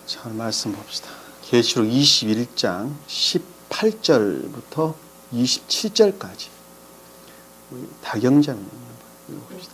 자, 말씀 봅시다. 계시록 21장 18절부터 27절까지 다경자입니다. 읽어봅시다.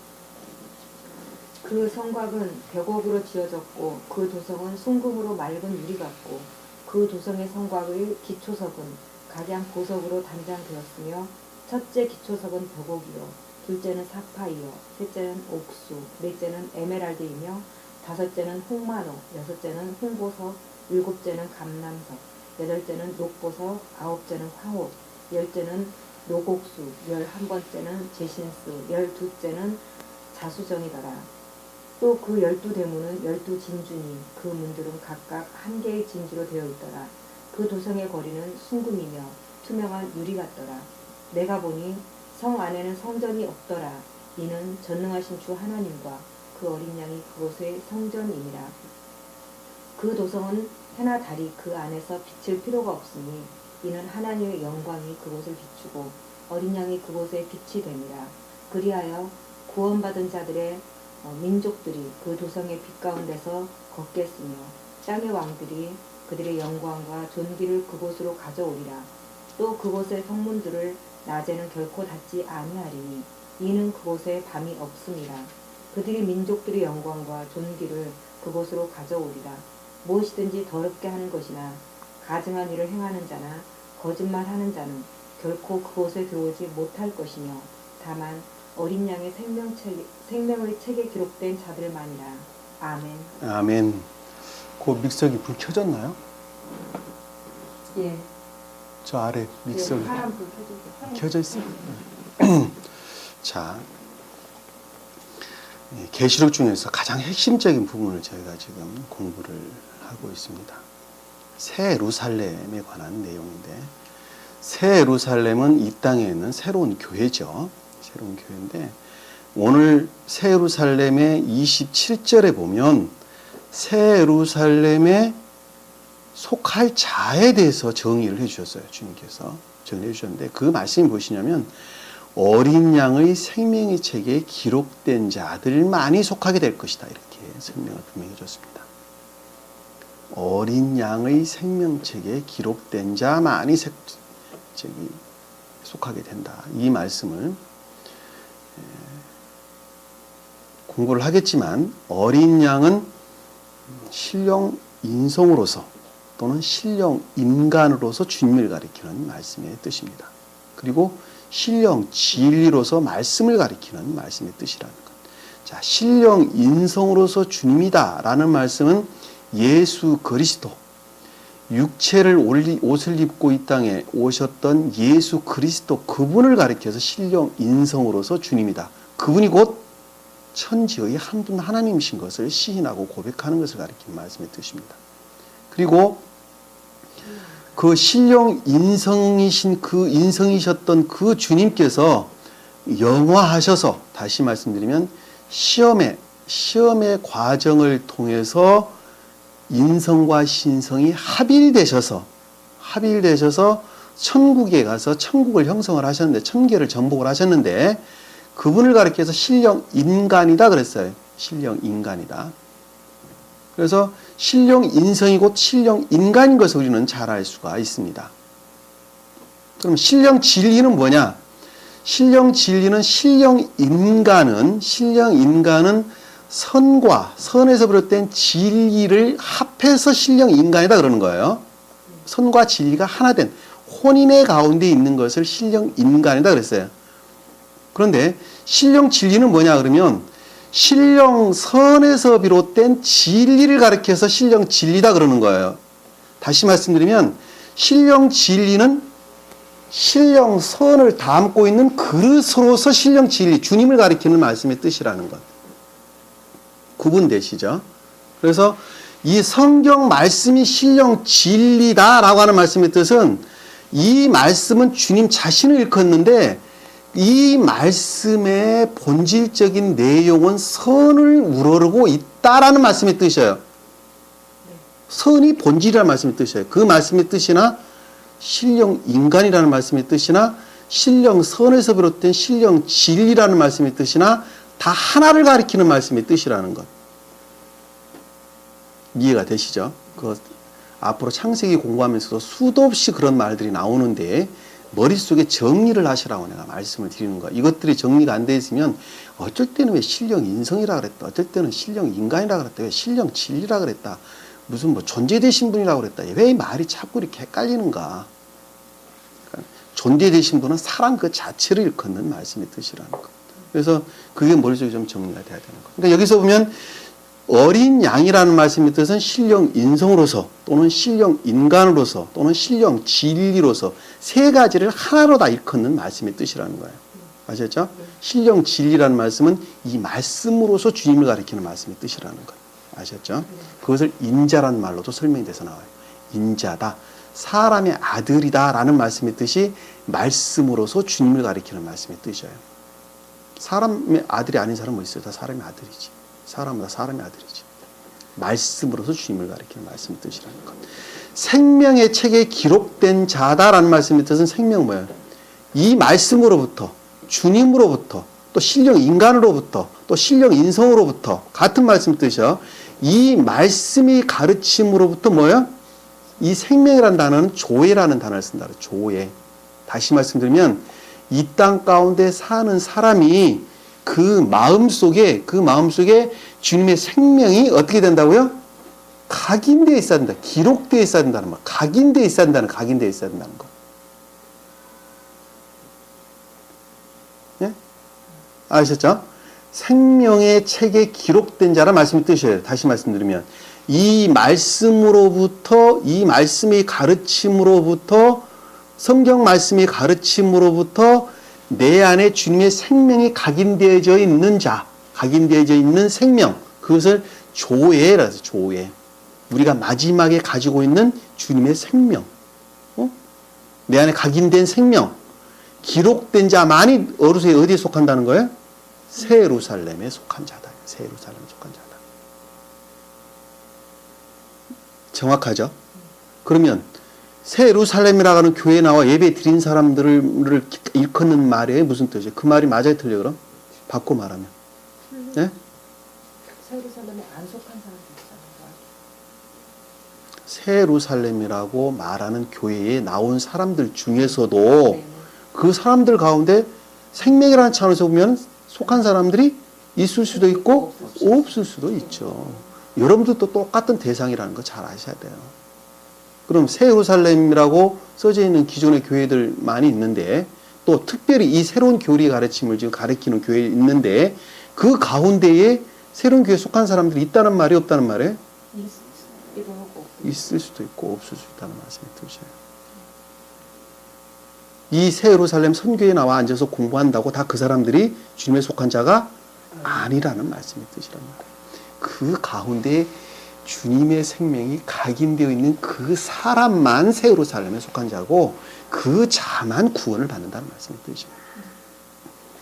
그 성곽은 벽옥으로 지어졌고 그 도성은 순금으로 맑은 유리 같고 그 도성의 성곽의 기초석은 각양 보석으로 단장되었으며 첫째 기초석은 벽옥이요 둘째는 사파이어 셋째는 옥수 넷째는 에메랄드이며 다섯째는 홍마노 여섯째는 홍보석 일곱째는 감람석 여덟째는 녹보석 아홉째는 황옥 열째는 녹옥수 11번째는 제신스 12째는 자수정이더라. 또 그 12대문은 12진주니 그 문들은 각각 한 개의 진주로 되어 있더라. 그 도성의 거리는 순금이며 투명한 유리 같더라. 내가 보니 성 안에는 성전이 없더라. 이는 전능하신 주 하나님과 그 어린 양이 그곳의 성전이니라. 그 도성은 해나 달이 그 안에서 비칠 필요가 없으니 이는 하나님의 영광이 그곳을 비추고 어린 양이 그곳에 빛이 됨이라. 그리하여 구원받은 자들의 민족들이 그 도성의 빛 가운데서 걷겠으며 땅의 왕들이 그들의 영광과 존귀를 그곳으로 가져오리라. 또 그곳의 성문들을 낮에는 결코 닫지 아니하리니 이는 그곳에 밤이 없음이라. 그들이 민족들의 영광과 존귀를 그곳으로 가져오리라. 무엇이든지 더럽게 하는 것이나 가증한 일을 행하는 자나 거짓말하는 자는 결코 그곳에 들어오지 못할 것이며 다만 어린 양의 생명의 책에 기록된 자들만이라. 아멘. 아멘. 그 믹서기 불 켜졌나요? 예. 저 아래 믹서기 예, 파란 불 켜져 있어요. 자, 계시록 중에서 가장 핵심적인 부분을 저희가 지금 공부를 하고 있습니다. 새 예루살렘에 관한 내용인데, 새 예루살렘은 이 땅에 있는 새로운 교회죠. 새로운 교회인데, 오늘 새 예루살렘의 27절에 보면 새 예루살렘에 속할 자에 대해서 정의를 해주셨어요. 주님께서 정의해 주셨는데, 그 말씀이 무엇이냐면 어린 양의 생명의 책에 기록된 자들만이 속하게 될 것이다. 이렇게 설명을 분명히 해줬습니다. 어린 양의 생명책에 기록된 자만이 속하게 된다. 이 말씀을 공부를 하겠지만, 어린 양은 신령 인성으로서 또는 신령 인간으로서 주님을 가리키는 말씀의 뜻입니다. 그리고 신령 진리로서 말씀을 가리키는 말씀의 뜻이라는 것. 자, 신령 인성으로서 주님이다라는 말씀은 예수 그리스도, 육체를 옷을 입고 이 땅에 오셨던 예수 그리스도, 그분을 가리켜서 신령 인성으로서 주님이다. 그분이 곧 천지의 한 분 하나님이신 것을 시인하고 고백하는 것을 가리키는 말씀의 뜻입니다. 그리고 그 신령 인성이신 그 인성이셨던 그 주님께서 영화하셔서, 다시 말씀드리면 시험의 과정을 통해서 인성과 신성이 합일되셔서 천국에 가서 천국을 형성을 하셨는데, 천계를 정복을 하셨는데, 그분을 가리켜서 신령 인간이다 그랬어요. 신령 인간이다. 그래서 신령 인성이 곧 신령 인간인 것을 우리는 잘 알 수가 있습니다. 그럼 신령 진리는 뭐냐? 신령 진리는 신령 인간은 선에서 비롯된 진리를 합해서 신령 인간이다 그러는 거예요. 선과 진리가 하나 된 혼인의 가운데 있는 것을 신령 인간이다 그랬어요. 그런데 신령 진리는 뭐냐 그러면 신령 선에서 비롯된 진리를 가리켜서 신령 진리다 그러는 거예요. 다시 말씀드리면 신령 진리는 신령 선을 담고 있는 그릇으로서 신령 진리, 주님을 가리키는 말씀의 뜻이라는 것. 구분되시죠? 그래서 이 성경 말씀이 신령 진리다라고 하는 말씀의 뜻은, 이 말씀은 주님 자신을 일컫는데 이 말씀의 본질적인 내용은 선을 우러르고 있다라는 말씀의 뜻이에요. 선이 본질이라는 말씀의 뜻이에요. 그 말씀의 뜻이나 신령 인간이라는 말씀의 뜻이나 신령 선에서 비롯된 신령 진리라는 말씀의 뜻이나 다 하나를 가리키는 말씀의 뜻이라는 것. 이해가 되시죠? 그 앞으로 창세기 공부하면서도 수도 없이 그런 말들이 나오는데 머릿속에 정리를 하시라고 내가 말씀을 드리는 거야. 이것들이 정리가 안 돼 있으면 어쩔 때는 왜 신령 인성이라 그랬다. 어쩔 때는 신령 인간이라 그랬다. 왜 신령 진리라 그랬다. 무슨 뭐 존재되신 분이라고 그랬다. 왜 이 말이 자꾸 이렇게 헷갈리는가. 그러니까 존재되신 분은 사람 그 자체를 일컫는 말씀의 뜻이라는 거. 그래서 그게 머릿속에 좀 정리가 돼야 되는 거. 그러니까 여기서 보면 어린 양이라는 말씀의 뜻은 신령 인성으로서 또는 신령 인간으로서 또는 신령 진리로서 세 가지를 하나로 다 일컫는 말씀의 뜻이라는 거예요. 아셨죠? 신령 진리라는 말씀은 이 말씀으로서 주님을 가리키는 말씀의 뜻이라는 거예요. 아셨죠? 그것을 인자라는 말로도 설명이 돼서 나와요. 인자다. 사람의 아들이다 라는 말씀의 뜻이 말씀으로서 주님을 가리키는 말씀의 뜻이에요. 사람의 아들이 아닌 사람은 뭐 있어요? 다 사람의 아들이지. 사람은 다 사람의 아들이지. 말씀으로서 주님을 가리키는 말씀의 뜻이라는 것. 생명의 책에 기록된 자다라는 말씀의 뜻은 생명은 뭐예요? 이 말씀으로부터, 주님으로부터, 또 신령 인간으로부터, 또 신령 인성으로부터 같은 말씀 뜻이요. 이 말씀이 가르침으로부터 뭐예요? 이 생명이라는 단어는 조회라는 단어를 쓴다. 조회. 다시 말씀드리면 이 땅 가운데 사는 사람이 그 마음속에 주님의 생명이 어떻게 된다고요? 각인되어 있어야 된다. 기록되어 있어야 된다는 말. 각인되어 있어야 된다는 거. 예? 아셨죠? 생명의 책에 기록된 자란 말씀이 뜻이에요. 다시 말씀드리면 이 말씀으로부터 이 말씀의 가르침으로부터 성경 말씀의 가르침으로부터 내 안에 주님의 생명이 각인되어져 있는 자, 각인되어져 있는 생명, 그것을 조회라 해서 조회. 우리가 마지막에 가지고 있는 주님의 생명, 내 안에 각인된 생명, 기록된 자만이 어디에 속한다는 거예요? 새 예루살렘에 속한 자다. 새 예루살렘에 속한 자다. 정확하죠? 그러면 새 예루살렘이라고 하는 교회에 나와 예배 드린 사람들을 일컫는 말에 무슨 뜻이에요? 그 말이 맞아요, 틀려요, 그럼? 바꿔 말하면. 예? 새 예루살렘에 안 속한 사람도 있잖아요. 새 예루살렘이라고 말하는 교회에 나온 사람들 중에서도 그 사람들 가운데 생명이라는 차원에서 보면 속한 사람들이 있을 수도 있고 없을 수도 있죠. 여러분들도 똑같은 대상이라는 거 잘 아셔야 돼요. 그럼 새 예루살렘이라고 써져 있는 기존의 교회들 많이 있는데 또 특별히 이 새로운 교리 가르침을 지금 가르치는 교회 있는데 그 가운데에 새로운 교회에 속한 사람들이 있다는 말이 없다는 말이에요? 있을 수도 있고 없을 수 있다는 말씀이 뜻이에요. 이 새 예루살렘 선교에 나와 앉아서 공부한다고 다 그 사람들이 주님에 속한 자가 아니라는 말씀이 뜻이란 말이에요. 그 가운데 주님의 생명이 각인되어 있는 그 사람만 새 예루살렘에 속한 자고 그 자만 구원을 받는다는 말씀의 뜻이에요.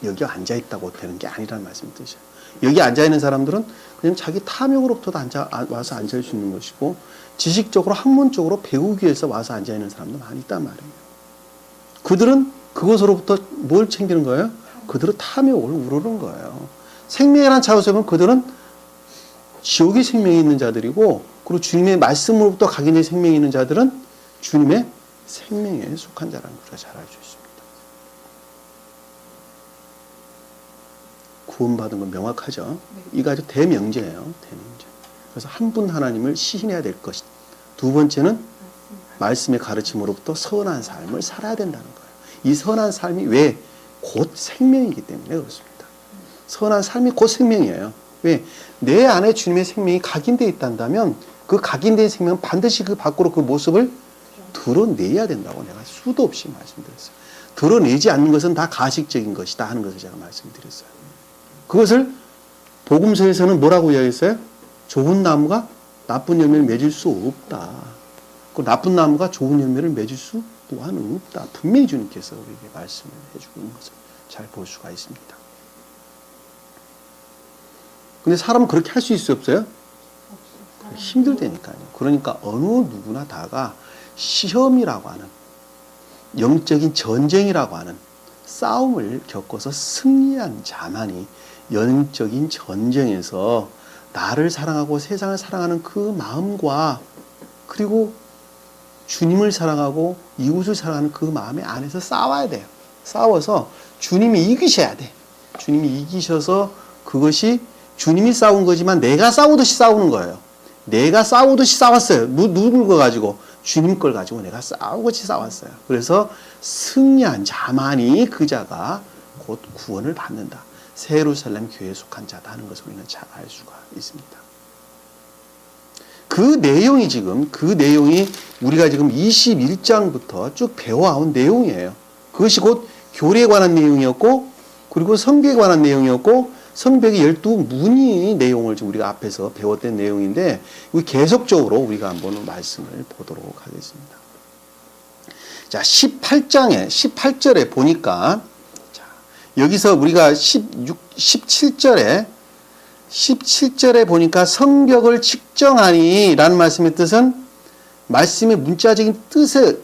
여기 앉아있다고 되는 게 아니라는 말씀의 뜻이에요. 여기 앉아있는 사람들은 그냥 자기 탐욕으로부터 와서 앉아있을 수 있는 것이고 지식적으로 학문적으로 배우기 위해서 와서 앉아있는 사람도 많이 있단 말이에요. 그들은 그것으로부터 뭘 챙기는 거예요? 그들은 탐욕을 우르는 거예요. 생명이라는 차원에서 보면 그들은 지옥의 생명이 있는 자들이고 그리고 주님의 말씀으로부터 각인된 생명이 있는 자들은 주님의 생명에 속한 자라는 걸 우리가 잘 알 수 있습니다. 구원받은 건 명확하죠. 이거 아주 대명제예요. 대명제. 그래서 한 분 하나님을 시인해야 될 것이다. 두 번째는 말씀의 가르침으로부터 선한 삶을 살아야 된다는 거예요. 이 선한 삶이 왜? 곧 생명이기 때문에 그렇습니다. 선한 삶이 곧 생명이에요. 왜? 내 안에 주님의 생명이 각인되어 있다면 그 각인된 생명은 반드시 그 밖으로 그 모습을 드러내야 된다고 내가 수도 없이 말씀드렸어요. 드러내지 않는 것은 다 가식적인 것이다 하는 것을 제가 말씀드렸어요. 그것을 복음서에서는 뭐라고 이야기했어요? 좋은 나무가 나쁜 열매를 맺을 수 없다. 그 나쁜 나무가 좋은 열매를 맺을 수 또한 없다. 분명히 주님께서 우리에게 말씀을 해주고 있는 것을 잘 볼 수가 있습니다. 근데 사람은 그렇게 할 수 있어요, 없어요? 힘들다니까요. 그러니까 어느 누구나 다가 시험이라고 하는 영적인 전쟁이라고 하는 싸움을 겪어서 승리한 자만이 영적인 전쟁에서 나를 사랑하고 세상을 사랑하는 그 마음과 그리고 주님을 사랑하고 이웃을 사랑하는 그 마음의 안에서 싸워야 돼요. 싸워서 주님이 이기셔야 돼. 주님이 이기셔서 그것이 주님이 싸운 거지만 내가 싸우듯이 싸우는 거예요. 내가 싸우듯이 싸웠어요. 누굴 거 가지고? 주님 걸 가지고 내가 싸우듯이 싸웠어요. 그래서 승리한 자만이 그 자가 곧 구원을 받는다. 새 예루살렘 교회에 속한 자다 하는 것을 우리는 잘 알 수가 있습니다. 그 내용이 우리가 지금 21장부터 쭉 배워온 내용이에요. 그것이 곧 교리에 관한 내용이었고, 그리고 성경에 관한 내용이었고, 성벽의 12문의 내용을 지금 우리가 앞에서 배웠던 내용인데, 계속적으로 우리가 한번 말씀을 보도록 하겠습니다. 자, 18절에 보니까, 자, 여기서 우리가 17절에 보니까 성벽을 측정하니 라는 말씀의 뜻은 말씀의 문자적인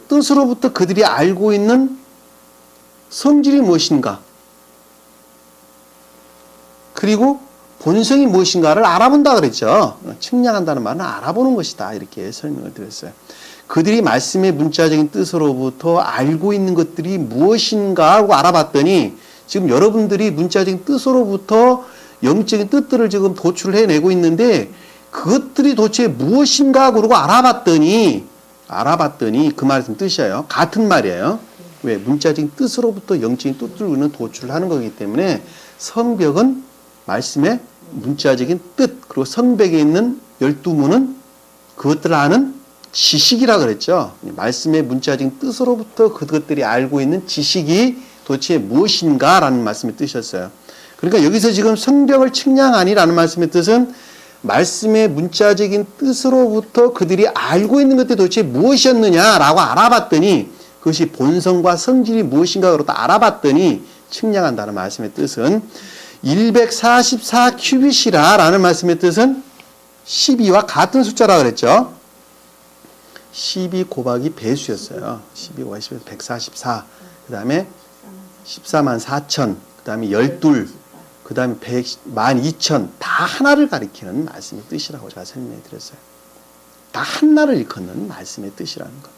뜻으로부터 그들이 알고 있는 성질이 무엇인가, 그리고 본성이 무엇인가를 알아본다 그랬죠. 측량한다는 말은 알아보는 것이다, 이렇게 설명을 드렸어요. 그들이 말씀의 문자적인 뜻으로부터 알고 있는 것들이 무엇인가 하고 알아봤더니, 지금 여러분들이 문자적인 뜻으로부터 영적인 뜻들을 지금 도출을 해내고 있는데, 그것들이 도대체 무엇인가 그러고 알아봤더니 그 말씀 뜻이에요. 같은 말이에요. 왜? 문자적인 뜻으로부터 영적인 뜻들을 우리는 도출을 하는 거기 때문에 성벽은 말씀의 문자적인 뜻, 그리고 성벽에 있는 12문은 그것들을 아는 지식이라 그랬죠. 말씀의 문자적인 뜻으로부터 그것들이 알고 있는 지식이 도대체 무엇인가라는 말씀의 뜻이었어요. 그러니까 여기서 지금 성벽을 측량하니라는 말씀의 뜻은 말씀의 문자적인 뜻으로부터 그들이 알고 있는 것들이 도대체 무엇이었느냐라고 알아봤더니, 그것이 본성과 성질이 무엇인가 그렇다 알아봤더니 측량한다는 말씀의 뜻은 144 큐빗이라는 말씀의 뜻은 12와 같은 숫자라 그랬죠. 12 곱하기 배수였어요. 12 곱하기 144. 그 다음에 14만 4천. 그 다음에 12. 그 다음에 12,000. 다 하나를 가리키는 말씀의 뜻이라고 제가 설명해 드렸어요. 다 하나를 일컫는 말씀의 뜻이라는 것.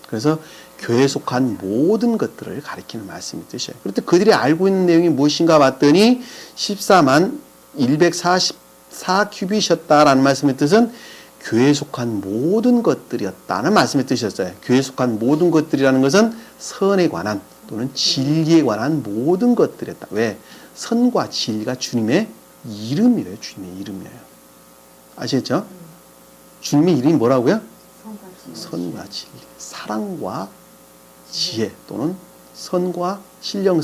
그래서 교회에 속한 모든 것들을 가리키는 말씀의 뜻이에요. 그런데 그들이 알고 있는 내용이 무엇인가 봤더니 14만 144 큐빗이었다라는 말씀의 뜻은 교회에 속한 모든 것들이었다는 말씀의 뜻이었어요. 교회에 속한 모든 것들이라는 것은 선에 관한 또는 진리에 관한 모든 것들이었다. 왜? 선과 진리가 주님의 이름이에요. 주님의 이름이에요. 아시겠죠? 주님의 이름이 뭐라고요? 선과 진리. 사랑과 지혜 또는 선과 신령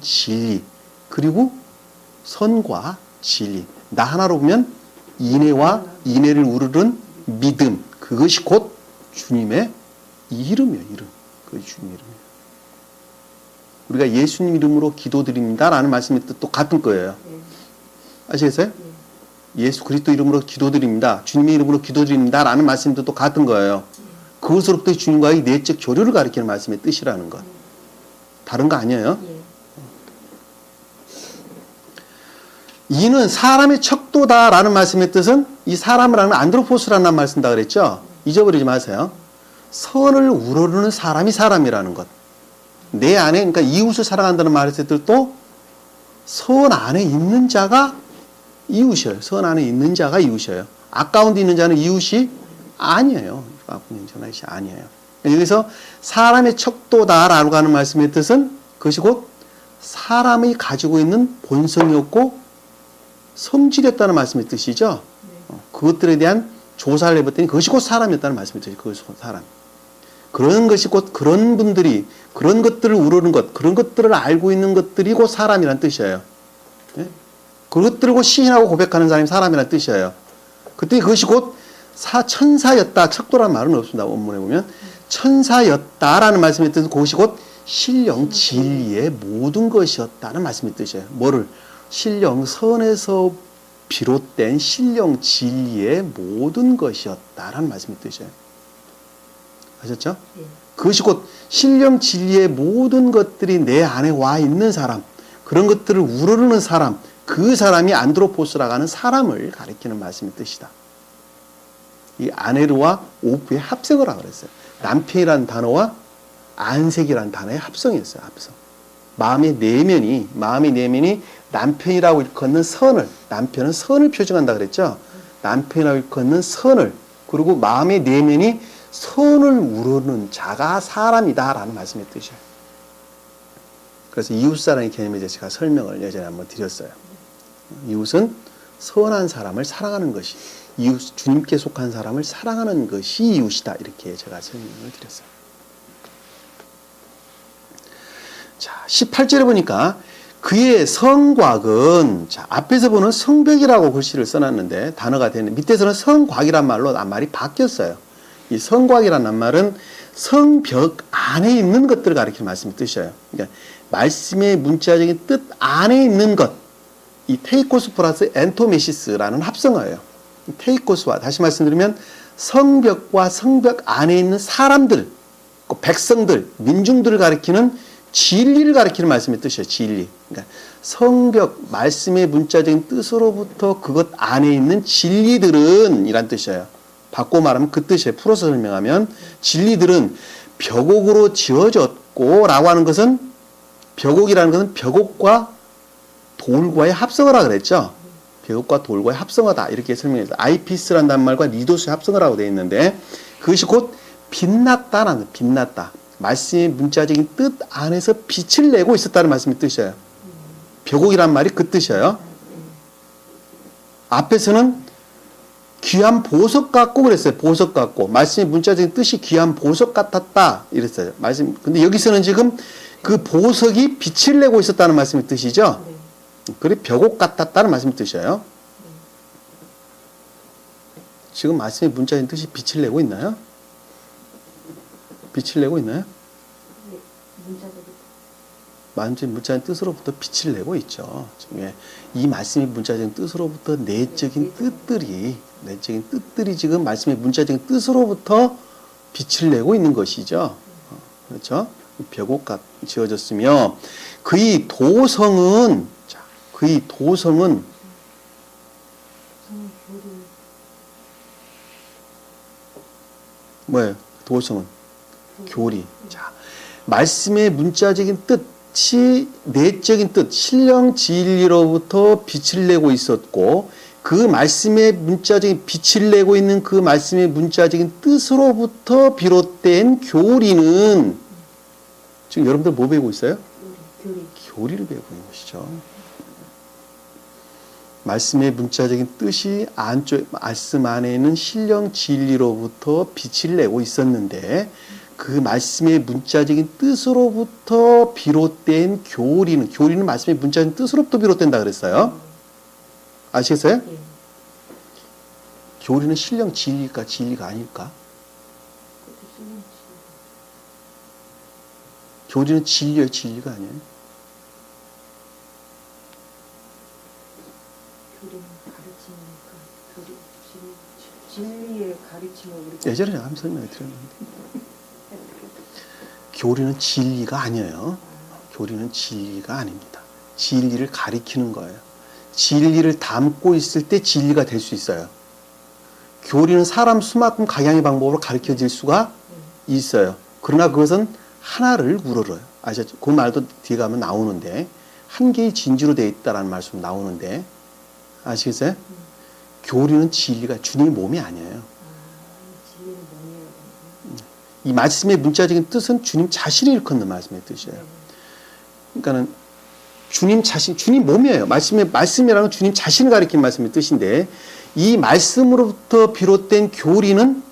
진리, 그리고 선과 진리. 나 하나로 보면 인애와 인애를 우르는 믿음, 그것이 곧 주님의 이름이에요. 이름. 그것이 주님의 이름이에요. 우리가 예수님 이름으로 기도드립니다라는 말씀이 또 같은 거예요. 아시겠어요? 예수 그리스도 이름으로 기도드립니다. 주님의 이름으로 기도드립니다라는 말씀도 또 같은 거예요. 그것으로부터 주님과의 내적 교류를 가리키는 말씀의 뜻이라는 것. 다른 거 아니에요? 이는 사람의 척도다라는 말씀의 뜻은 이 사람을 하는 안드로포스라는 말 쓴다 그랬죠? 잊어버리지 마세요. 선을 우러르는 사람이 사람이라는 것. 내 안에, 그러니까 이웃을 사랑한다는 말했을 때도 선 안에 있는 자가 이웃이에요. 선 안에 있는 자가 이웃이에요. 아까운데 있는 자는 이웃이 아니에요. 아까운데 있는 자는 아니에요. 여기서 사람의 척도다라고 하는 말씀의 뜻은 그것이 곧 사람이 가지고 있는 본성이었고 성질이었다는 말씀의 뜻이죠. 그것들에 대한 조사를 해봤더니 그것이 곧 사람이었다는 말씀의 뜻이죠. 그것이 곧 사람. 그런 것이 곧 그런 분들이 그런 것들을 우러는 것, 그런 것들을 알고 있는 것들이 곧 사람이라는 뜻이에요. 예? 그것들을 곧 시인하고 고백하는 사람이 사람이라는 뜻이에요. 그때 그것이 곧 천사였다. 척도라는 말은 없습니다. 원문에 보면. 천사였다라는 말씀의 뜻은 그것이 곧 신령 진리의 모든 것이었다는 말씀의 뜻이에요. 뭐를? 신령 선에서 비롯된 신령 진리의 모든 것이었다라는 말씀의 뜻이에요. 아셨죠? 네. 그것이 곧 신령 진리의 모든 것들이 내 안에 와 있는 사람, 그런 것들을 우러르는 사람, 그 사람이 안드로포스라고 하는 사람을 가리키는 말씀의 뜻이다. 이 아네르와 오프의 합성을 하고 그랬어요. 남편이라는 단어와 안색이라는 단어의 합성이었어요. 합성. 마음의 내면이 남편이라고 일컫는 선을, 남편은 선을 표정한다 그랬죠. 남편이라고 일컫는 선을, 그리고 마음의 내면이 선을 우러는 자가 사람이다라는 말씀의 뜻이에요. 그래서 이웃사랑의 개념에 대해서 제가 설명을 예전에 한번 드렸어요. 이웃은 선한 사람을 사랑하는 것이, 이웃, 주님께 속한 사람을 사랑하는 것이 이웃이다. 이렇게 제가 설명을 드렸어요. 자, 18절에 보니까 그의 성곽은, 자, 앞에서 보는 성벽이라고 글씨를 써놨는데 단어가 되는, 밑에서는 성곽이란 말로 말이 바뀌었어요. 이 성곽이라는 말은 성벽 안에 있는 것들을 가리키는 말씀의 뜻이에요. 그러니까 말씀의 문자적인 뜻 안에 있는 것, 이 테이코스 플러스 엔토메시스라는 합성어예요. 테이코스와, 다시 말씀드리면 성벽과 성벽 안에 있는 사람들, 백성들, 민중들을 가리키는 진리를 가리키는 말씀의 뜻이에요. 진리. 그러니까 성벽, 말씀의 문자적인 뜻으로부터 그것 안에 있는 진리들은 이란 뜻이에요. 바꿔 말하면 그 뜻이에요. 풀어서 설명하면 진리들은 벽옥으로 지어졌고 라고 하는 것은, 벽옥이라는 것은 벽옥과 돌과의 합성어라 그랬죠. 벽옥과 돌과의 합성어다 이렇게 설명해서 아이피스라는 단말과 리도스의 합성어라고 되어 있는데, 그것이 곧 빛났다라는, 빛났다. 말씀의 문자적인 뜻 안에서 빛을 내고 있었다는 말씀의 뜻이에요. 벽옥이란 말이 그 뜻이에요. 앞에서는 귀한 보석 같고 그랬어요. 보석 같고. 말씀의 문자적인 뜻이 귀한 보석 같았다 이랬어요. 근데 여기서는 지금 그 보석이 빛을 내고 있었다는 말씀의 뜻이죠. 그래 벽옥 같았다는 말씀의 뜻이에요. 지금 말씀의 문자적인 뜻이 빛을 내고 있나요? 빛을 내고 있나요? 말씀의 문자적인 뜻으로부터 빛을 내고 있죠. 이 말씀의 문자적인 뜻으로부터 내적인 뜻들이 지금 말씀의 문자적인 뜻으로부터 빛을 내고 있는 것이죠. 그렇죠? 벽옥같이 지어졌으며 그의 도성은 뭐예요? 도성은 교리. 자, 말씀의 문자적인 뜻이 내적인 뜻, 신령 진리로부터 빛을 내고 있었고, 그 말씀의 문자적인 빛을 내고 있는 그 말씀의 문자적인 뜻으로부터 비롯된 교리는, 지금 여러분들 뭐 배우고 있어요? 교리를 배우고 있는 것이죠. 말씀의 문자적인 뜻이 말씀 안에 있는 신령 진리로부터 빛을 내고 있었는데, 그 말씀의 문자적인 뜻으로부터 비롯된 교리는 말씀의 문자적인 뜻으로부터 비롯된다 그랬어요. 아시겠어요? 예. 교리는 신령 진리일까 진리가 아닐까? 교리는 진리예요, 진리가 아니에요? 교리는 가르침이니까 진리의 가르침을 우리가 예전에 제가 한번 설명해 드렸는데 교리는 진리가 아니에요. 교리는 진리가 아닙니다. 진리를 가리키는 거예요. 진리를 담고 있을 때 진리가 될 수 있어요. 교리는 사람 수만큼 각양의 방법으로 가르쳐질 수가 있어요. 그러나 그것은 하나를 우러러요. 아시죠? 그 말도 뒤에 가면 나오는데, 한 개의 진주로 되어 있다라는 말씀 나오는데, 아시겠어요? 교리는 진리가 주님의 몸이 아니에요. 진리는 뭐예요? 이 말씀의 문자적인 뜻은 주님 자신을 일컫는 말씀의 뜻이에요. 그러니까는 주님 자신, 주님 몸이에요. 말씀이라는 주님 자신을 가리키는 말씀의 뜻인데, 이 말씀으로부터 비롯된 교리는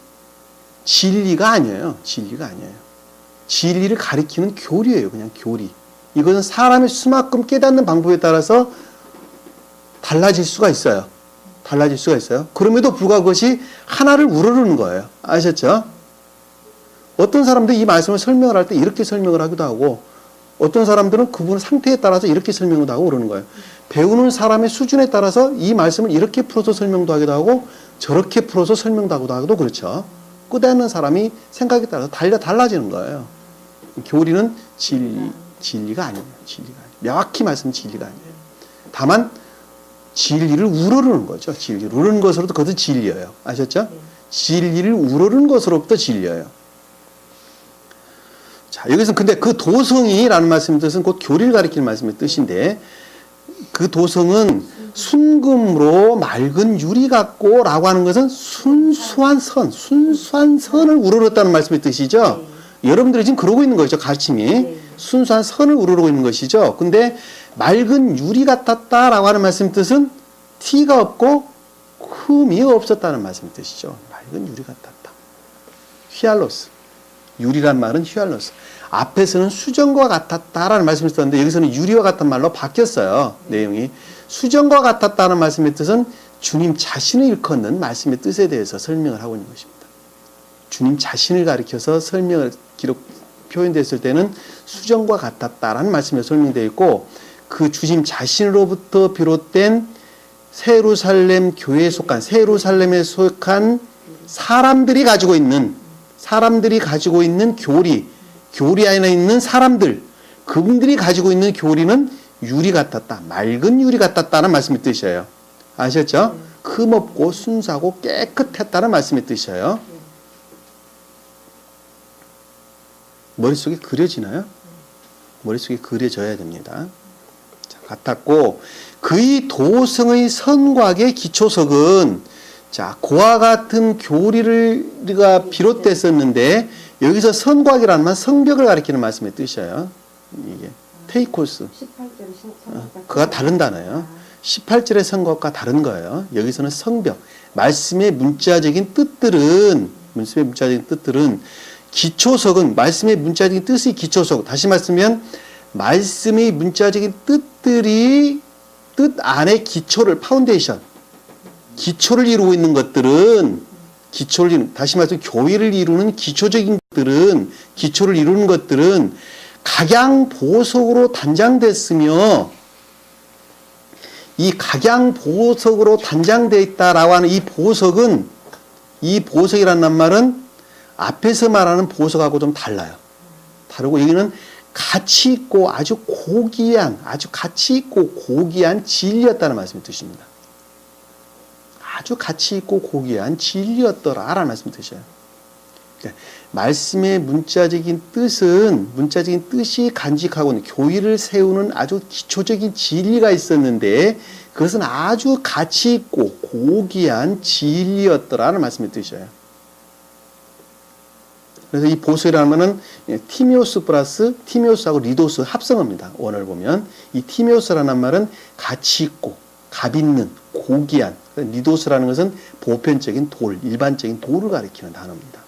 진리가 아니에요. 진리가 아니에요. 진리를 가리키는 교리예요. 그냥 교리. 이것은 사람의 수만큼 깨닫는 방법에 따라서 달라질 수가 있어요. 달라질 수가 있어요. 그럼에도 불구하고 그것이 하나를 우러르는 거예요. 아셨죠? 어떤 사람들이 이 말씀을 설명을 할 때 이렇게 설명을 하기도 하고, 어떤 사람들은 그분 상태에 따라서 이렇게 설명도 하고 그러는 거예요. 배우는 사람의 수준에 따라서 이 말씀을 이렇게 풀어서 설명도 하기도 하고, 저렇게 풀어서 설명도 하기도 그렇죠. 끄닫는 사람이 생각에 따라서 달라지는 거예요. 교리는 진리가 아니에요. 진리가 아니에요. 명확히 말씀은 진리가 아니에요. 다만 진리를 우러르는 거죠. 진리를 우러르는 것으로부터 그것도 진리예요. 아셨죠? 네. 진리를 우러르는 것으로부터 진리예요. 자, 여기서 근데 그 도성이라는 말씀의 뜻은 곧 교리를 가리키는 말씀의 뜻인데 그 도성은 순금으로 맑은 유리 같고 라고 하는 것은 순수한 선을 우러렀다는 말씀의 뜻이죠. 네. 여러분들이 지금 그러고 있는 거죠. 가르침이. 네. 순수한 선을 우러르고 있는 것이죠. 근데 맑은 유리 같았다라고 하는 말씀의 뜻은 티가 없고 흠이 없었다는 말씀의 뜻이죠. 맑은 유리 같았다. 히알로스. 유리란 말은 히알로스. 앞에서는 수정과 같았다라는 말씀을 썼는데 여기서는 유리와 같은 말로 바뀌었어요. 내용이. 수정과 같았다는 말씀의 뜻은 주님 자신을 일컫는 말씀의 뜻에 대해서 설명을 하고 있는 것입니다. 주님 자신을 가리켜서 설명을 표현됐을 때는 수정과 같았다라는 말씀에 설명되어 있고 그 주님 자신으로부터 비롯된 세루살렘 교회에 속한 세루살렘에 속한 사람들이 가지고 있는 교리 안에 있는 사람들 그분들이 가지고 있는 교리는 유리 같았다. 맑은 유리 같았다는 말씀의 뜻이에요. 아셨죠? 흠없고 순수하고 깨끗했다는 말씀의 뜻이에요. 머릿속에 그려지나요? 머릿속에 그려져야 됩니다. 자, 같았고 그의 도성의 선곽의 기초석은 자, 그와 같은 교리가 비롯됐었는데 여기서 선곽이라는 말 성벽을 가리키는 말씀의 뜻이에요. 이게 테이코스. 18절의 그가 다른 단어예요. 18절의 선곽과 다른 거예요. 여기서는 성벽. 말씀의 문자적인 뜻들은 기초석은 말씀의 문자적인 뜻의 기초석. 다시 말씀하면 말씀의 문자적인 뜻들이 뜻 안에 기초를 파운데이션. 기초를 이루고 있는 것들은 다시 말해서 교회를 이루는 기초적인 것들은 기초를 이루는 것들은 각양보석으로 단장됐으며 이 각양보석으로 단장되어 있다라고 하는 이 보석이라는 말은 앞에서 말하는 보석하고 좀 달라요. 다르고 여기는 가치 있고 아주 가치 있고 고귀한 진리였다는 말씀의 뜻입니다. 아주 가치 있고 고귀한 진리였더라라는 말씀의 뜻이에요. 그러니까 말씀의 문자적인 뜻이 간직하고 있는 교회를 세우는 아주 기초적인 진리가 있었는데 그것은 아주 가치 있고 고귀한 진리였더라는 말씀의 뜻이에요. 그래서 이 보석이라는 말은 티미오스 플러스 티미오스하고 리도스 합성어입니다. 원어를 보면 이 티미오스라는 말은 가치 있고 값 있는 고귀한 리도스라는 것은 보편적인 일반적인 돌을 가리키는 단어입니다.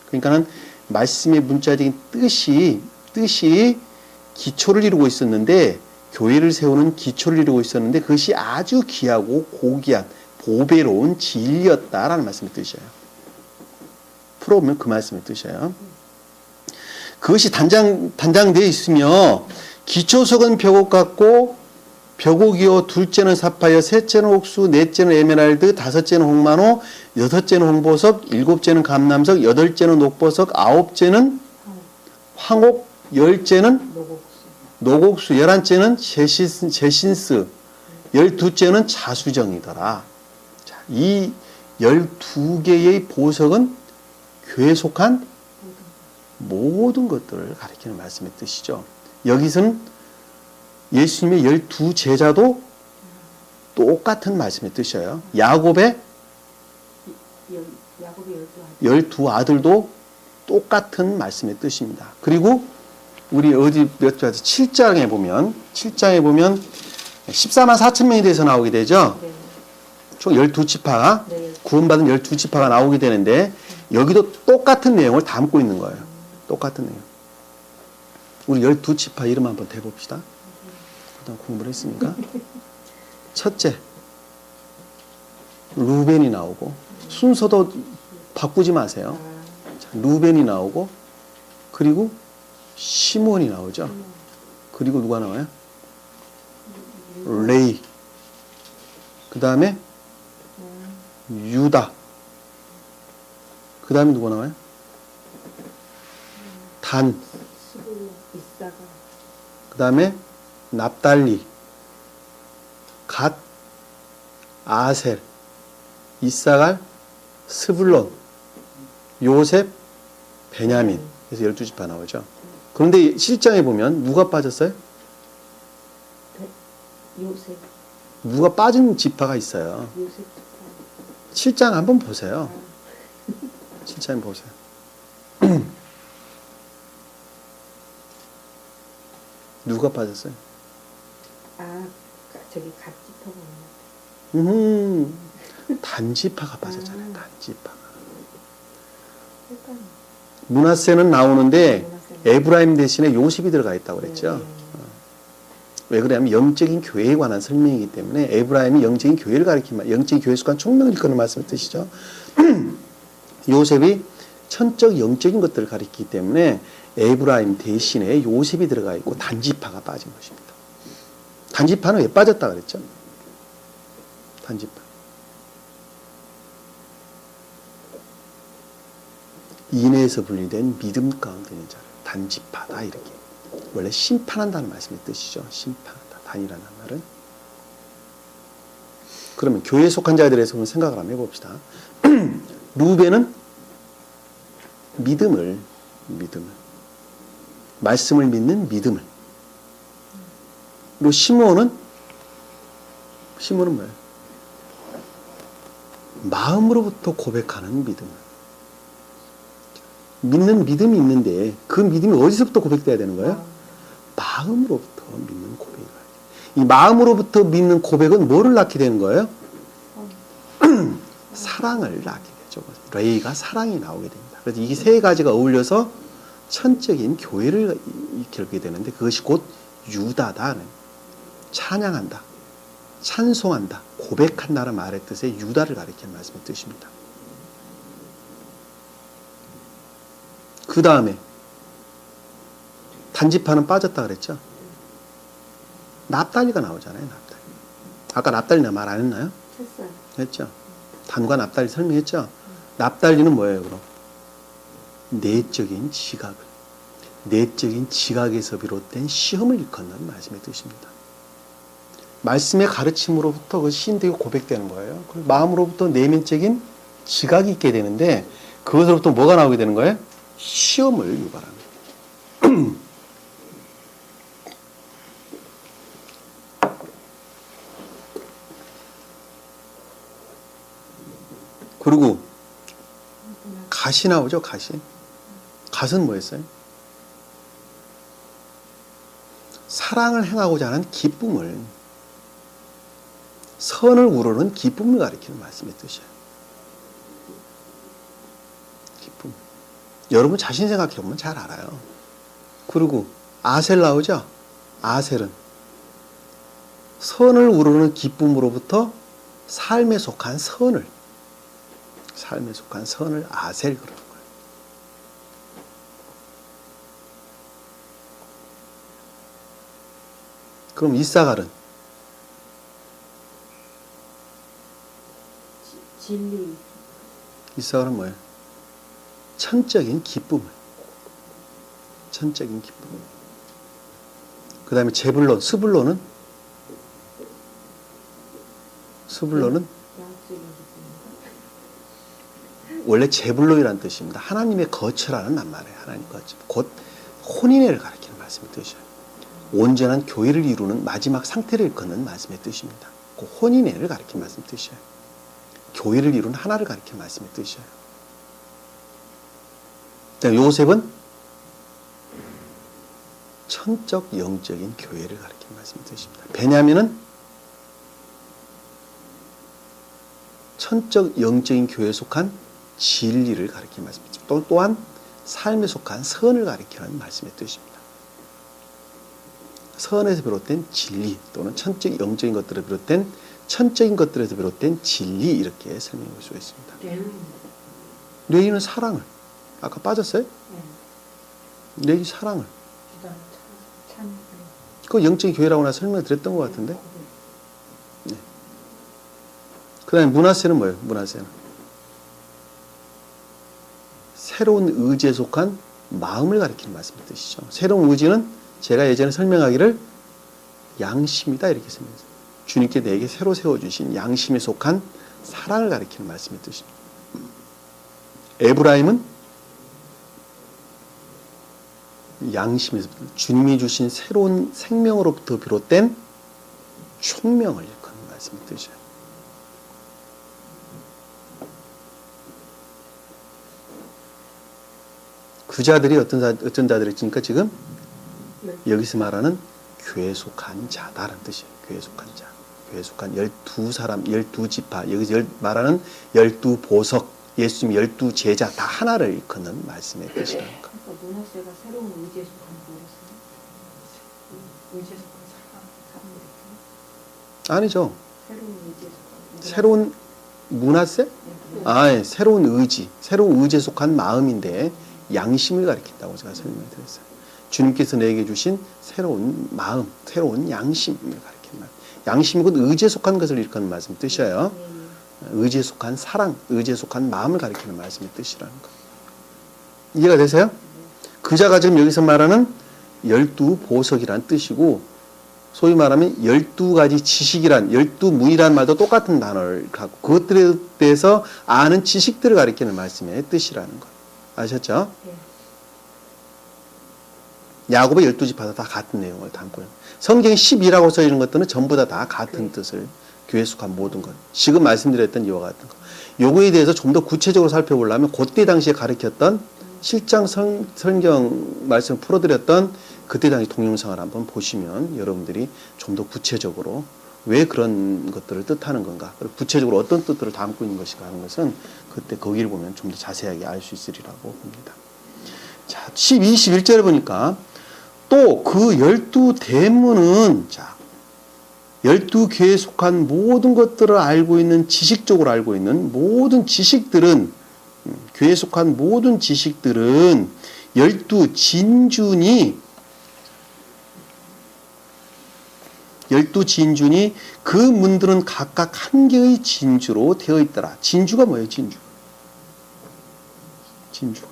그러니까는 말씀의 문자적인 뜻이 기초를 이루고 있었는데 교회를 세우는 기초를 이루고 있었는데 그것이 아주 귀하고 고귀한 보배로운 진리였다라는 말씀의 뜻이에요. 풀어보면 그 말씀의 뜻이에요. 그것이 단장되어 있으며 기초석은 벽옥 같고 벽옥이요 둘째는 사파이어 셋째는 옥수 넷째는 에메랄드 다섯째는 홍만호 여섯째는 홍보석 일곱째는 감남석 여덟째는 녹보석 아홉째는 황옥 열째는 노곡수 열한째는 제신스 열두째는 자수정이더라. 자, 이 12개의 보석은 교회에 속한 모든 것들을 가리키는 말씀의 뜻이죠. 여기서는 예수님의 12제자도 똑같은 말씀의 뜻이에요. 야곱의 12아들도 똑같은 말씀의 뜻입니다. 그리고 우리 어디 몇 절 7장에 보면 14만 4천 명에 대해서 나오게 되죠. 네. 총 12지파가 네. 구원받은 12지파가 나오게 되는데 여기도 똑같은 내용을 담고 있는 거예요. 똑같은 내용. 우리 12지파 이름 한번 대봅시다. 그다음 공부를 했으니까. 첫째, 루벤이 나오고 순서도 바꾸지 마세요. 자, 루벤이 나오고 그리고 시몬이 나오죠. 그리고 누가 나와요? 레이. 그 다음에 유다. 그 다음에 누가 나와요? 단. 그 다음에 납달리, 갓, 아셀, 이사갈, 스불론, 요셉, 베냐민. 그래서 12지파 나오죠. 그런데 실장에 보면 누가 빠졌어요? 요셉. 누가 빠진 지파가 있어요. 요셉 지파. 7장 한번 보세요. 7장 보세요. 누가 빠졌어요? 저기 갓 지파가 없나? 단지파가 빠졌잖아요. 단지파가. 헷갈려. 므낫세는 나오는데 므낫세는. 에브라임 대신에 요셉이 들어가 있다고 그랬죠. 왜 그러냐면 영적인 교회에 관한 설명이기 때문에 에브라임이 영적인 교회를 가리키는 영적인 교회 속한 총명을 일컫는 말씀을 뜻이죠. 요셉이 천적 영적인 것들을 가리키기 때문에 에브라임 대신에 요셉이 들어가 있고 단지파가 빠진 것입니다. 단지파는 왜 빠졌다 그랬죠? 단지파. 인해에서 분리된 믿음 가운데 있는 자를 단지파다 이렇게. 원래 심판한다는 말씀의 뜻이죠. 심판한다. 단이라는 말은. 그러면 교회에 속한 자들에 대해서 생각을 한번 해봅시다. 루벤은 믿음을 말씀을 믿는 믿음을. 그리고 시므온은 뭐예요? 마음으로부터 고백하는 믿음을. 믿는 믿음이 있는데 그 믿음이 어디서부터 고백돼야 되는 거예요? 마음으로부터 믿는 고백이. 이 마음으로부터 믿는 고백은 뭐를 낳게 되는 거예요? 사랑을 낳게 되죠. 레이가 사랑이 나오게 됩니다. 그래서 이 세 가지가 어울려서 천적인 교회를 일으키게 되는데 그것이 곧 유다다. 찬양한다, 찬송한다, 고백한다는 말의 뜻의 유다를 가리키는 말씀의 뜻입니다. 그 다음에 단지파는 빠졌다 그랬죠. 납달리가 나오잖아요. 납달리. 아까 납달리 말 안 했나요? 했어요. 했죠. 단과 납달리 설명했죠. 납달리는 뭐예요, 그럼? 내적인 지각에서 비롯된 시험을 일컫는 말씀의 뜻입니다. 말씀의 가르침으로부터 그 시인되고 고백되는 거예요. 그리고 마음으로부터 내면적인 지각이 있게 되는데 그것으로부터 뭐가 나오게 되는 거예요? 시험을 유발합니다. 그리고 갓이 나오죠. 갓은 뭐였어요? 사랑을 행하고자 하는 기쁨을, 선을 우러는 기쁨을 가리키는 말씀의 뜻이에요. 기쁨. 여러분 자신 생각해보면 잘 알아요. 그리고 아셀 나오죠? 아셀은 선을 우러는 기쁨으로부터 삶에 속한 선을 아셀 그러는 거예요. 그럼 이사갈은 진리. 이사갈은 뭐예요? 천적인 기쁨. 그 다음에 스불론은 양적인 기쁨. 원래 제불론이라는 뜻입니다. 하나님의 거처라는 말이에요. 하나님 거처. 곧 혼인회를 가리키는 말씀의 뜻이에요. 온전한 교회를 이루는 마지막 상태를 일컫는 말씀의 뜻입니다. 그 혼인회를 가리키는 말씀의 뜻이에요. 교회를 이루는 하나를 가리키는 말씀의 뜻이에요. 요셉은 천적 영적인 교회를 가리키는 말씀의 뜻입니다. 베냐민은 천적 영적인 교회에 속한 진리를 가리키는 말씀이죠. 또한 삶에 속한 선을 가리키는 말씀의 뜻입니다. 선에서 비롯된 진리 또는 천적 영적인 것들을 비롯된 천적인 것들에서 비롯된 진리 이렇게 설명해 볼 수가 있습니다. 뇌인은 사랑을 아까 빠졌어요? 뇌인 사랑을 그 영적인 교회라고 나 설명을 드렸던 것 같은데. 네. 그 다음에 므낫세는 뭐예요? 므낫세는 새로운 의지에 속한 마음을 가리키는 말씀의 뜻이죠. 새로운 의지는 제가 예전에 설명하기를 양심이다 이렇게 설명했어요. 주님께 내게 새로 세워주신 양심에 속한 사랑을 가리키는 말씀의 뜻입니다. 에브라임은 양심에서 주님이 주신 새로운 생명으로부터 비롯된 총명을 일컫는 말씀의 뜻이에요. 그 자들이 어떤 자들이니까 지금 여기서 말하는 교회에 속한 자다라는 뜻이에요. 교회에 속한 자. 교회에 속한 12사람, 12지파, 여기서 말하는 12보석, 예수님 12제자 다 하나를 일컫는 말씀의 뜻이라는 거. 그러니까 문하세가 새로운 의지에 속한 거였어요. 의지에 속한 사람 아니죠. 새로운 의지에 속한 새로운 문하세? 예, 새로운 의지, 새로운 의지에 속한 마음인데 양심을 가리킨다고 제가 설명을 드렸어요. 주님께서 내게 주신 새로운 마음, 새로운 양심을 가리키는 말. 양심은 곧 의지에 속한 것을 일컫는 말씀 뜻이에요. 의지에 속한 사랑, 의지에 속한 마음을 가리키는 말씀의 뜻이라는 거. 이해가 되세요? 그자가 지금 여기서 말하는 12보석이란 뜻이고, 소위 말하면 12가지 지식이란, 12무이란 말도 똑같은 단어를 갖고 그것들에 대해서 아는 지식들을 가리키는 말씀의 뜻이라는 것. 아셨죠? 야곱의 12지파도 다 같은 내용을 담고 있는. 성경에 12라고 써 있는 것들은 전부 다 같은 뜻을, 교회에 속한 모든 것. 지금 말씀드렸던 이와 같은 것. 요거에 대해서 좀 더 구체적으로 살펴보려면 그때 당시에 가르쳤던 실장 성경 말씀을 풀어드렸던 그때 당시 동영상을 한번 보시면 여러분들이 좀 더 구체적으로 왜 그런 것들을 뜻하는 건가, 그리고 구체적으로 어떤 뜻들을 담고 있는 것인가 하는 것은 그때 거기를 보면 좀 더 자세하게 알 수 있으리라고 봅니다. 자, 12, 11절에 보니까 또 그 12대문은, 자, 12교회에 속한 모든 것들을 알고 있는, 지식적으로 알고 있는 모든 지식들은, 교회에 속한 모든 지식들은 12진주니 그 문들은 각각 한 개의 진주로 되어 있더라. 진주가 뭐예요? 진주. 진주는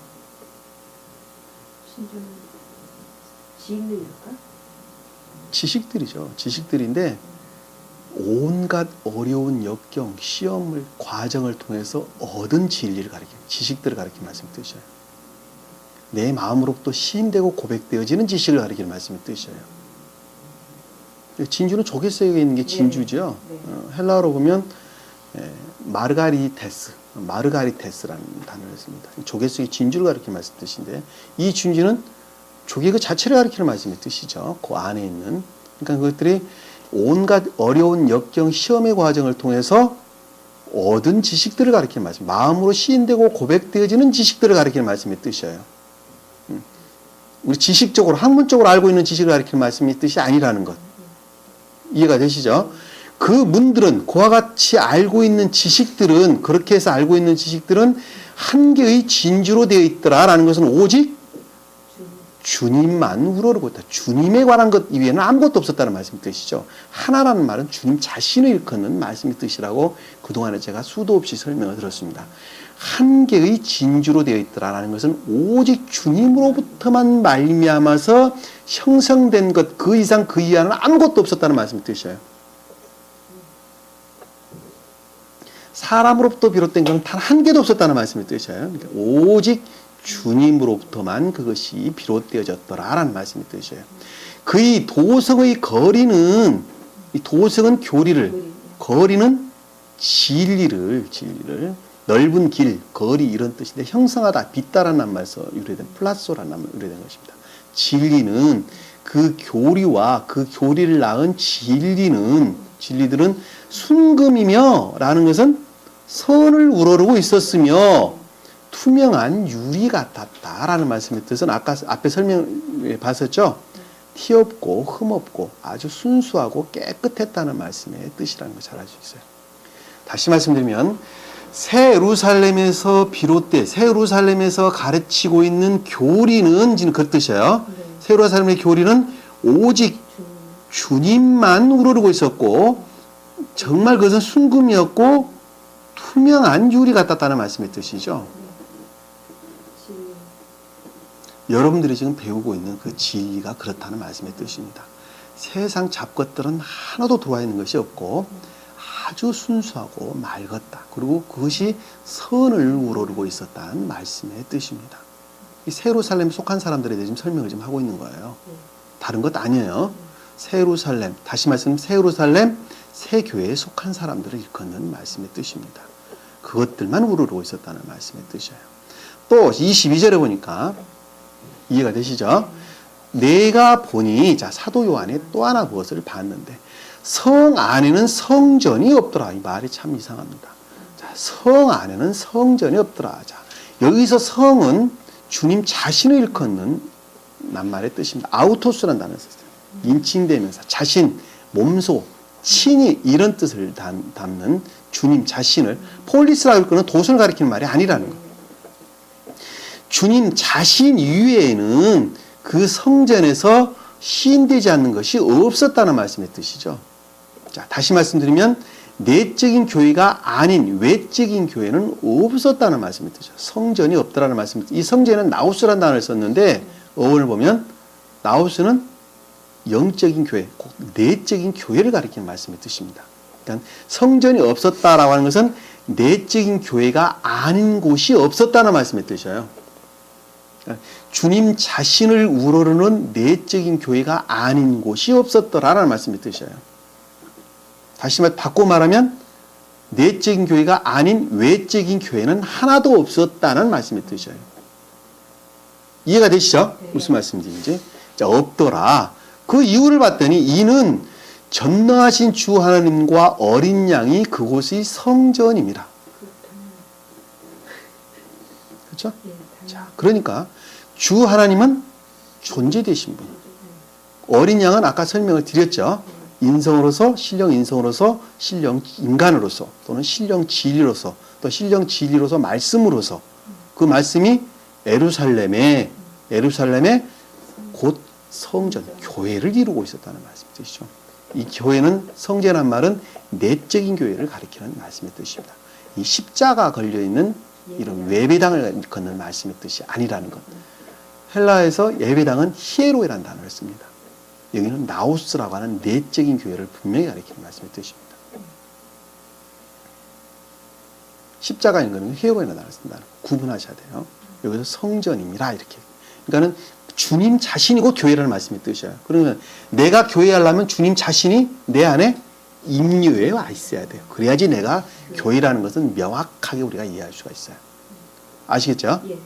진리일까? 지식들이죠. 지식들인데 온갖 어려운 역경, 시험을, 과정을 통해서 얻은 진리를 가리키는, 지식들을 가리키는 말씀의 뜻이에요. 내 마음으로부터 시인되고 고백되어지는 지식을 가리키는 말씀의 뜻이에요. 진주는 조개색에 있는 게 진주죠. 네. 헬라어로 보면 마르가리테스라는 단어를 씁니다. 조개색의 진주를 가리키는 말씀의 뜻인데, 이 진주는 조개 그 자체를 가리키는 말씀의 뜻이죠. 그 안에 있는. 그러니까 그것들이 온갖 어려운 역경, 시험의 과정을 통해서 얻은 지식들을 가리키는 말씀. 마음으로 시인되고 고백되어지는 지식들을 가리키는 말씀의 뜻이에요. 우리 지식적으로, 학문적으로 알고 있는 지식을 가리키는 말씀의 뜻이 아니라는 것. 이해가 되시죠? 그 문들은, 그와 같이 알고 있는 지식들은, 그렇게 해서 알고 있는 지식들은 한 개의 진주로 되어 있더라라는 것은 오직 주님만 우러르고 있다. 주님에 관한 것 이외에는 아무것도 없었다는 말씀의 뜻이죠. 하나라는 말은 주님 자신을 일컫는 말씀의 뜻이라고 그동안에 제가 수도 없이 설명을 드렸습니다. 한 개의 진주로 되어 있더라라는 것은 오직 주님으로부터만 말미암아서 형성된 것, 그 이상 그 이하는 아무것도 없었다는 말씀의 뜻이에요. 사람으로부터 비롯된 것은 단 한 개도 없었다는 말씀의 뜻이에요. 그러니까 오직 주님으로부터만 그것이 비롯되어졌더라라는 말씀의 뜻이에요. 그의 도성의 거리는, 이 도성은 교리를, 거리는 진리를, 넓은 길, 거리 이런 뜻인데, 형성하다, 빗다라는 말에서 유래된, 플라소라는 말에서 유래된 것입니다. 진리는 그 교리와 그 교리를 낳은 진리들은 순금이며 라는 것은 선을 우러르고 있었으며 투명한 유리 같았다라는 말씀의 뜻은 아까 앞에 설명에 봤었죠. 티 없고 흠 없고 아주 순수하고 깨끗했다는 말씀의 뜻이라는 걸 잘 알 수 있어요. 다시 말씀드리면 새 예루살렘에서 비롯돼 새 예루살렘에서 가르치고 있는 교리는 지금 그 뜻이에요. 새 예루살렘의 교리는 오직 주님만 우러르고 있었고 정말 그것은 순금이었고 투명한 유리 같았다는 말씀의 뜻이죠. 여러분들이 지금 배우고 있는 그 진리가 그렇다는 말씀의 뜻입니다. 세상 잡것들은 하나도 들어와 있는 것이 없고 아주 순수하고 맑았다. 그리고 그것이 선을 우러르고 있었다는 말씀의 뜻입니다. 이 새 예루살렘에 속한 사람들에 대해 지금 설명을 좀 하고 있는 거예요. 다른 것 아니에요. 새 예루살렘, 다시 말씀 새 예루살렘, 새 교회에 속한 사람들을 일컫는 말씀의 뜻입니다. 그것들만 우러르고 있었다는 말씀의 뜻이에요. 또 22절에 보니까 이해가 되시죠? 내가 보니, 자, 사도 요한의 또 하나 무엇을 봤는데, 성 안에는 성전이 없더라. 이 말이 참 이상합니다. 자, 성 안에는 성전이 없더라. 자, 여기서 성은 주님 자신을 일컫는 낱말의 뜻입니다. 아우토스라는 단어를 썼어요. 인칭대명사, 자신, 몸소, 친히 이런 뜻을 담는 주님 자신을, 폴리스라고 일컫는 도성을 가리키는 말이 아니라는 거예요. 주님 자신 이외에는 그 성전에서 시인되지 않는 것이 없었다는 말씀의 뜻이죠. 자, 다시 말씀드리면 내적인 교회가 아닌 외적인 교회는 없었다는 말씀의 뜻이죠. 성전이 없더라는 말씀입니다. 이 성전에는 나우스라는 단어를 썼는데 어원을 보면 나우스는 영적인 교회, 곧 내적인 교회를 가리키는 말씀의 뜻입니다. 그러니까 성전이 없었다라고 하는 것은 내적인 교회가 아닌 곳이 없었다는 말씀의 뜻이에요. 주님 자신을 우러르는 내적인 교회가 아닌 곳이 없었더라라는 말씀의 뜻이에요. 다시 바꿔 말하면 내적인 교회가 아닌 외적인 교회는 하나도 없었다는 말씀의 뜻이에요. 이해가 되시죠? 네. 무슨 말씀인지. 자, 없더라. 그 이유를 봤더니 이는 전능하신 주 하나님과 어린 양이 그곳의 성전입니다. 그렇죠? 자, 그러니까 주 하나님은 존재되신 분. 어린 양은 아까 설명을 드렸죠. 인성으로서, 신령 인성으로서, 신령 인간으로서, 또는 신령 진리로서, 또 신령 진리로서 말씀으로서 그 말씀이 예루살렘에 곧 성전, 교회를 이루고 있었다는 말씀이죠. 이 교회는, 성전이라는 말은 내적인 교회를 가리키는 말씀의 뜻입니다. 이 십자가 걸려있는 이런 예배당을 걷는 말씀의 뜻이 아니라는 것. 헬라에서 예배당은 히에로이라는 단어를 씁니다. 여기는 나우스라고 하는 내적인 교회를 분명히 가리키는 말씀의 뜻입니다. 십자가인 것은 히에로이라는 단어를 쓴다는 거 구분하셔야 돼요. 여기서 성전입니다. 이렇게. 그러니까는 주님 자신이 곧 교회라는 말씀의 뜻이에요. 그러면 내가 교회하려면 주님 자신이 내 안에 임류에 와 있어야 돼요. 그래야지 내가 교회라는 것은 명확하게 우리가 이해할 수가 있어요. 아시겠죠? 예.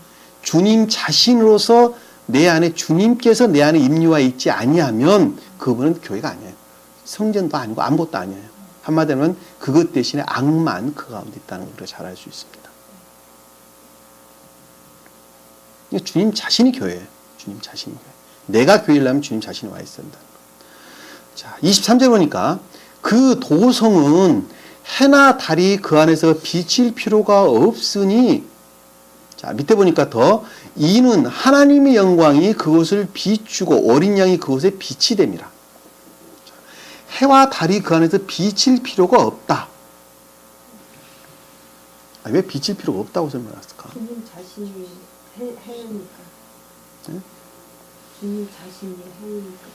주님 자신으로서 내 안에, 주님께서 내 안에 임류와 있지 아니하면 그분은 교회가 아니에요. 성전도 아니고 아무것도 아니에요. 한마디로 하면 그것 대신에 악만 그 가운데 있다는 걸 우리가 잘 알 수 있습니다. 주님 자신이 교회예요. 주님 자신이 교회. 내가 교회라면 주님 자신이 와 있어야 된다는 것. 자, 23절 보니까 그 도성은 해나 달이 그 안에서 비칠 필요가 없으니, 자, 밑에 보니까 더 이는 하나님의 영광이 그곳을 비추고 어린 양이 그곳에 빛이 됨이라. 해와 달이 그 안에서 비칠 필요가 없다. 왜 비칠 필요가 없다고 설명했을까? 주님 자신이 해니까. 네? 주님 자신이 해니까.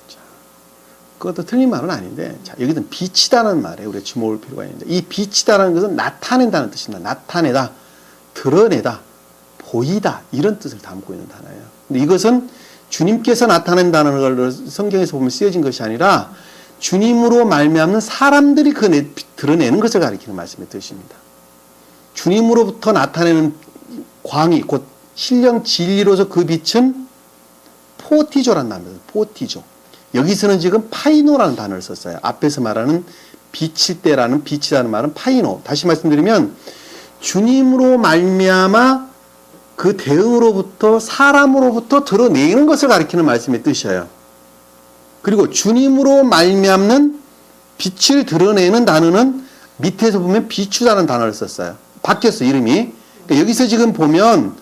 자, 그것도 틀린 말은 아닌데, 자, 여기는 비치다는 말에 우리가 주목할 필요가 있는데, 이 비치다라는 것은 나타낸다는 뜻입니다. 나타내다, 드러내다, 보이다, 이런 뜻을 담고 있는 단어예요. 근데 이것은 주님께서 나타낸다는 걸 성경에서 보면 쓰여진 것이 아니라 주님으로 말미암는 사람들이 그 드러내는 것을 가리키는 말씀의 뜻입니다. 주님으로부터 나타내는 광이, 곧 신령 진리로서 그 빛은 포티조라는 단어입니다. 포티조. 여기서는 지금 파이노라는 단어를 썼어요. 앞에서 말하는 빛일 때라는, 빛이라는 말은 파이노. 다시 말씀드리면 주님으로 말미암아 그 대응으로부터, 사람으로부터 드러내는 것을 가리키는 말씀의 뜻이에요. 그리고 주님으로 말미암는 빛을 드러내는 단어는 밑에서 보면 비추다는 단어를 썼어요. 바뀌었어, 이름이. 그러니까 여기서 지금 보면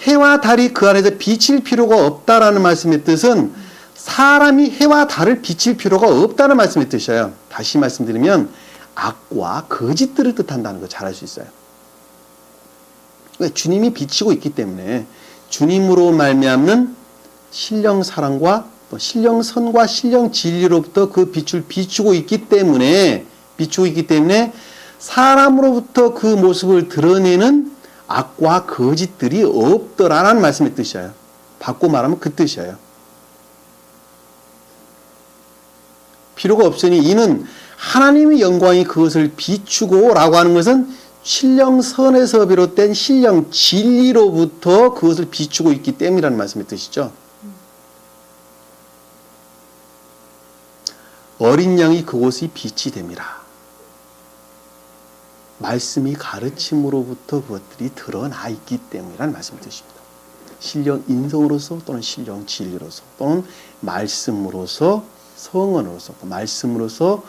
해와 달이 그 안에서 비칠 필요가 없다라는 말씀의 뜻은 사람이 해와 달을 비칠 필요가 없다는 말씀의 뜻이에요. 다시 말씀드리면 악과 거짓들을 뜻한다는 거 잘 알 수 있어요. 주님이 비치고 있기 때문에 주님으로 말미암는 신령 사랑과 또 신령 선과 신령 진리로부터 그 빛을 비추고 있기 때문에 사람으로부터 그 모습을 드러내는 악과 거짓들이 없더라라는 말씀의 뜻이에요. 바꿔 말하면 그 뜻이에요. 필요가 없으니 이는 하나님의 영광이 그것을 비추고 라고 하는 것은 신령선에서 비롯된 신령 진리로부터 그것을 비추고 있기 때문이라는 말씀의 뜻이죠. 어린 양이 그곳이 빛이 됨이라. 말씀이 가르침으로부터 그것들이 드러나 있기 때문이라는 말씀의 뜻입니다. 신령 인성으로서 또는 신령 진리로서 또는 말씀으로서 성언으로서 말씀으로서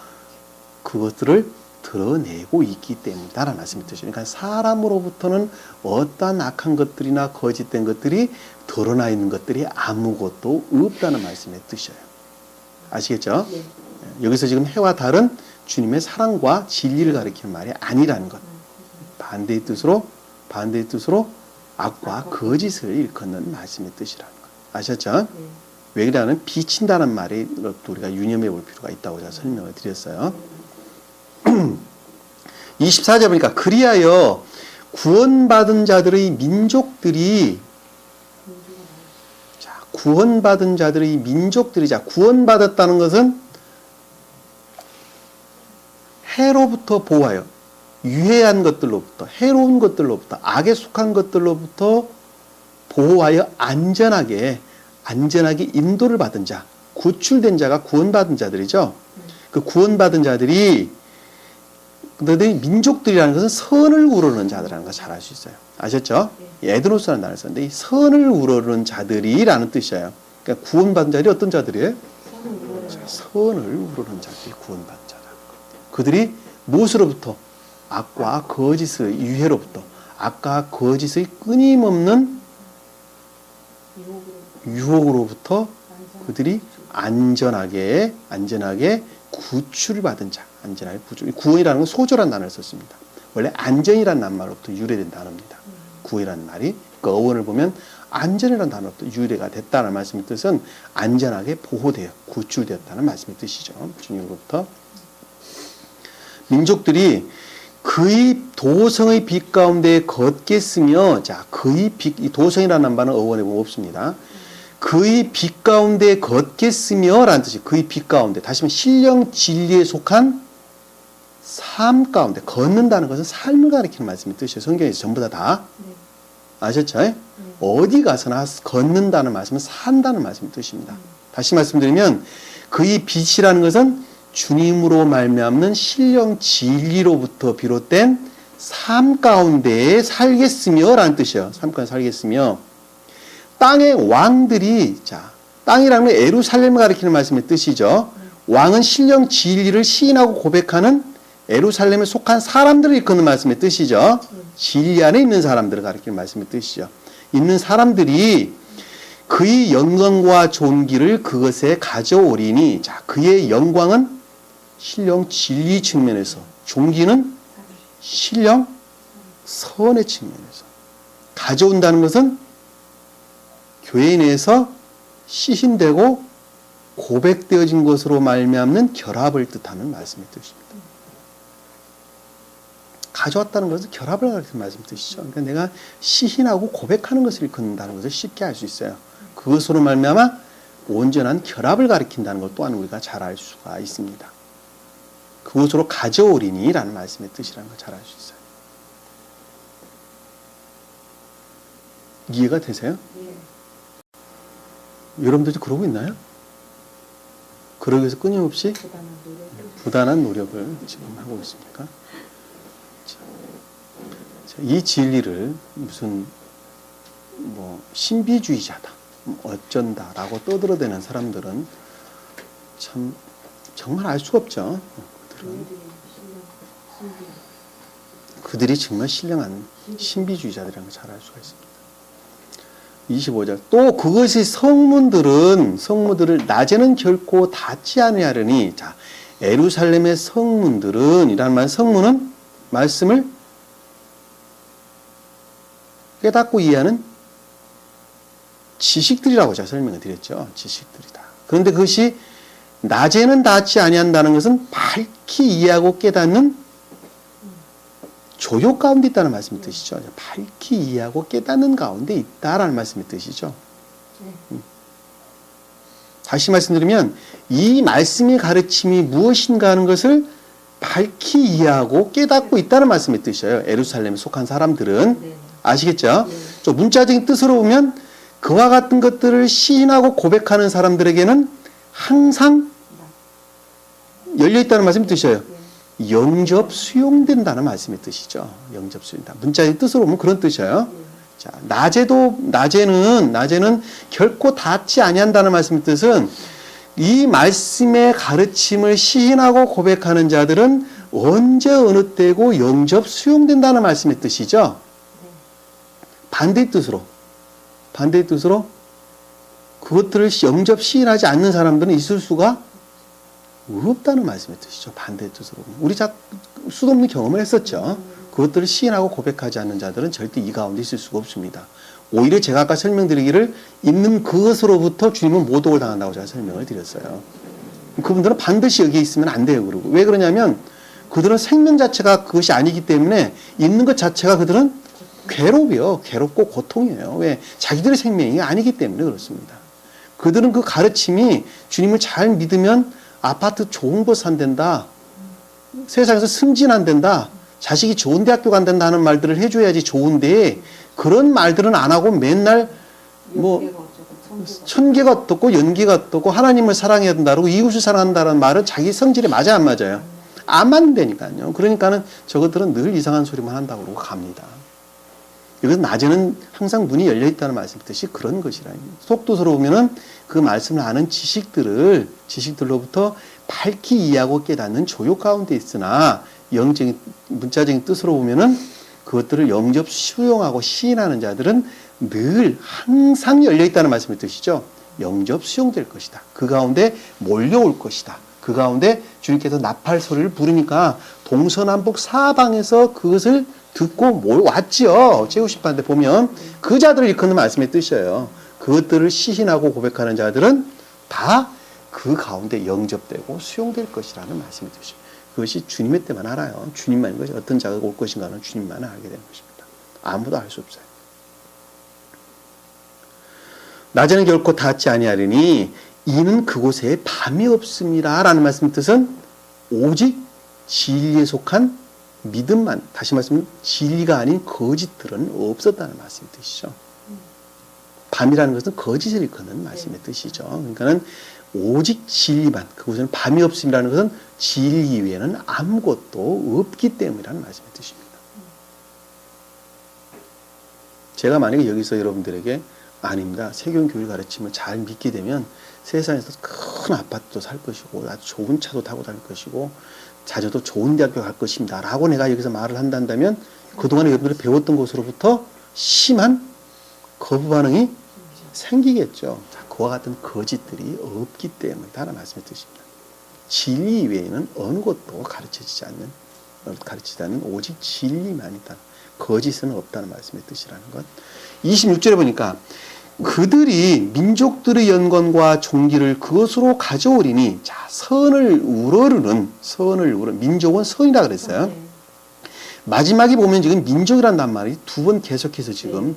그것들을 드러내고 있기 때문이다라는 말씀의 뜻이에요. 그러니까 사람으로부터는 어떠한 악한 것들이나 거짓된 것들이 드러나 있는 것들이 아무것도 없다는 말씀의 뜻이에요. 아시겠죠? 네. 여기서 지금 해와 달은 주님의 사랑과 진리를 가리키는 말이 아니라는 것. 반대의 뜻으로 악과 거짓을 일컫는 말씀의 뜻이라는 것. 아셨죠? 네. 왜 그러냐면 비친다는 말이 우리가 유념해 볼 필요가 있다고 제가 설명을 드렸어요. 24절 보니까 그리하여 구원받은 자들의 민족들이 구원받았다는 것은 해로부터 보호하여 유해한 것들로부터 해로운 것들로부터 악에 속한 것들로부터 보호하여 안전하게 인도를 받은 자, 구출된 자가 구원받은 자들이죠. 그 구원받은 자들이 너희들이 민족들이라는 것은 선을 우러르는 자들이라는 걸 잘 알 수 있어요. 아셨죠? 에드노스라는 단어를 썼는데 이 선을 우러르는 자들이라는 뜻이에요. 그러니까 구원받은 자들이 어떤 자들이에요? 선을 우러르는 자들이 구원받은 자다. 그들이 무엇으로부터? 악과 거짓의 유해로부터 악과 거짓의 끊임없는 유혹으로부터 그들이 안전하게 구출을 받은 자, 안전하게 구출. 구원이라는 건 소조라는 단어를 썼습니다. 원래 안전이라는 낱말로부터 유래된 단어입니다. 구원이라는 말이 그 어원을 보면 안전이라는 단어로부터 유래가 됐다는 말씀의 뜻은 안전하게 보호되어 구출되었다는 말씀의 뜻이죠. 주님으로부터. 민족들이 그의 도성의 빛 가운데 걷겠으며, 자, 그의 빛, 이 도성이라는 말은 어원에 보면 없습니다. 그의 빛 가운데 걷겠으며 라는 뜻이 그의 빛 가운데, 다시 말하면 신령 진리에 속한 삶 가운데, 걷는다는 것은 삶을 가리키는 말씀의 뜻이에요. 성경에서 전부 다. 네. 아셨죠? 네. 어디 가서나 걷는다는 말씀은 산다는 말씀의 뜻입니다. 다시 말씀드리면 그의 빛이라는 것은 주님으로 말미암는 신령 진리로부터 비롯된 삶 가운데에 살겠으며 라는 뜻이에요. 삶 가운데 살겠으며 땅의 왕들이, 자, 땅이라는 건 예루살렘을 가리키는 말씀의 뜻이죠. 왕은 신령 진리를 시인하고 고백하는 예루살렘에 속한 사람들을 일컫는 말씀의 뜻이죠. 진리 안에 있는 사람들을 가리키는 말씀의 뜻이죠. 있는 사람들이 그의 영광과 존귀를 그것에 가져오리니, 자, 그의 영광은 신령 진리 측면에서, 존귀는 신령 선의 측면에서 가져온다는 것은 교회 내에서 시인되고 고백되어진 것으로 말미암는 결합을 뜻하는 말씀의 뜻입니다. 가져왔다는 것은 결합을 가리키는 말씀의 뜻이죠. 그러니까 내가 시인하고 고백하는 것을 일컫는다는 것을 쉽게 알 수 있어요. 그것으로 말미암아 온전한 결합을 가리킨다는 것 또한 우리가 잘 알 수가 있습니다. 그것으로 가져오리니 라는 말씀의 뜻이라는 걸 잘 알 수 있어요. 이해가 되세요? 네. 여러분들도 그러고 있나요? 그러기 위해서 끊임없이 부단한 노력을 지금 하고 있습니까? 자, 이 진리를 무슨 신비주의자다, 어쩐다라고 떠들어대는 사람들은 참 정말 알 수가 없죠. 그들이 정말 신령한 신비주의자들이라는 걸 잘 알 수가 있습니다. 25절. 또 그것이 성문들을 낮에는 결코 닫지 아니하려니, 자, 예루살렘의 성문들은 이라는 말, 성문은 말씀을 깨닫고 이해하는 지식들이라고 제가 설명을 드렸죠. 지식들이다. 그런데 그것이 낮에는 닿지 아니한다는 것은 밝히 이해하고 깨닫는 조욕 가운데 있다는 말씀의 뜻이죠. 밝히 이해하고 깨닫는 가운데 있다라는 말씀의 뜻이죠. 다시 말씀드리면 이 말씀의 가르침이 무엇인가 하는 것을 밝히 이해하고 깨닫고 있다는 말씀의 뜻이에요. 예루살렘에 속한 사람들은. 네. 아시겠죠? 네. 좀 문자적인 뜻으로 보면 그와 같은 것들을 시인하고 고백하는 사람들에게는 항상 열려있다는 말씀의 뜻이에요. 영접 수용된다는 말씀의 뜻이죠. 영접 수용된다. 문자의 뜻으로 보면 그런 뜻이에요. 자, 낮에는 결코 닿지 아니한다는 말씀의 뜻은 이 말씀의 가르침을 시인하고 고백하는 자들은 언제 어느 때고 영접 수용된다는 말씀의 뜻이죠. 반대의 뜻으로 그것들을 영접 시인하지 않는 사람들은 있을 수가 없다는 말씀의 뜻이죠. 반대의 뜻으로. 우리 수도 없는 경험을 했었죠. 그것들을 시인하고 고백하지 않는 자들은 절대 이 가운데 있을 수가 없습니다. 오히려 제가 아까 설명드리기를 있는 그것으로부터 주님은 모독을 당한다고 제가 설명을 드렸어요. 그분들은 반드시 여기에 있으면 안 돼요. 그러고 왜 그러냐면 그들은 생명 자체가 그것이 아니기 때문에 있는 것 자체가 그들은 괴롭고 고통이에요. 왜? 자기들의 생명이 아니기 때문에 그렇습니다. 그들은 그 가르침이 주님을 잘 믿으면 아파트 좋은 곳 산댄다. 세상에서 승진 안 된다. 자식이 좋은 대학교 간단다 하는 말들을 해줘야지 좋은데 그런 말들은 안 하고 맨날 천계가 어떻고 연계가 어떻고 하나님을 사랑해야 된다고 이웃을 사랑한다는 말은 자기 성질에 맞아 안 맞아요? 안 맞는다니까요. 그러니까는 저것들은 늘 이상한 소리만 한다고 그러고 갑니다. 이것은 낮에는 항상 문이 열려있다는 말씀 뜻이 그런 것이라. 속도스러워 보면은 그 말씀을 아는 지식들로부터 밝히 이해하고 깨닫는 조욕 가운데 있으나 영적인, 문자적인 뜻으로 보면은 그것들을 영접 수용하고 시인하는 자들은 늘 항상 열려있다는 말씀의 뜻이죠. 영접 수용될 것이다. 그 가운데 몰려올 것이다. 그 가운데 주님께서 나팔 소리를 부르니까 동서남북 사방에서 그것을 듣고 왔지요. 제50반대 보면 그 자들을 일컫는 말씀의 뜻이에요. 그것들을 시인하고 고백하는 자들은 다 그 가운데 영접되고 수용될 것이라는 말씀의 뜻이에요. 그것이 주님의 때만 알아요. 주님만 이것이 어떤 자가 올 것인가는 주님만 알게 되는 것입니다. 아무도 알 수 없어요. 낮에는 결코 닿지 아니하리니 이는 그곳에 밤이 없습니다. 라는 말씀의 뜻은 오직 진리에 속한 믿음만, 다시 말씀은 진리가 아닌 거짓들은 없었다는 말씀의 뜻이죠. 밤이라는 것은 거짓을 일컫는 말씀의 뜻이죠. 그러니까는 오직 진리만, 그곳에는 밤이 없음이라는 것은 진리 이외에는 아무것도 없기 때문이라는 말씀의 뜻입니다. 제가 만약에 여기서 여러분들에게 아닙니다. 세경 교회 가르침을 잘 믿게 되면 세상에서 큰 아파트도 살 것이고 아주 좋은 차도 타고 다닐 것이고 자녀도 좋은 대학교 갈 것입니다. 라고 내가 여기서 말을 한다면 그동안에 여러분들이 배웠던 것으로부터 심한 거부 반응이 생기겠죠. 자, 그와 같은 거짓들이 없기 때문이다라는 말씀의 뜻입니다. 진리 외에는 어느 것도 가르치지 않는 오직 진리만이다. 거짓은 없다는 말씀의 뜻이라는 것. 26절에 보니까 그들이 민족들의 연관과 종기를 그것으로 가져오리니, 자, 선을 우러르는 민족은 선이라 그랬어요. 마지막에 보면 지금 민족이라는 말이 두 번 계속해서 지금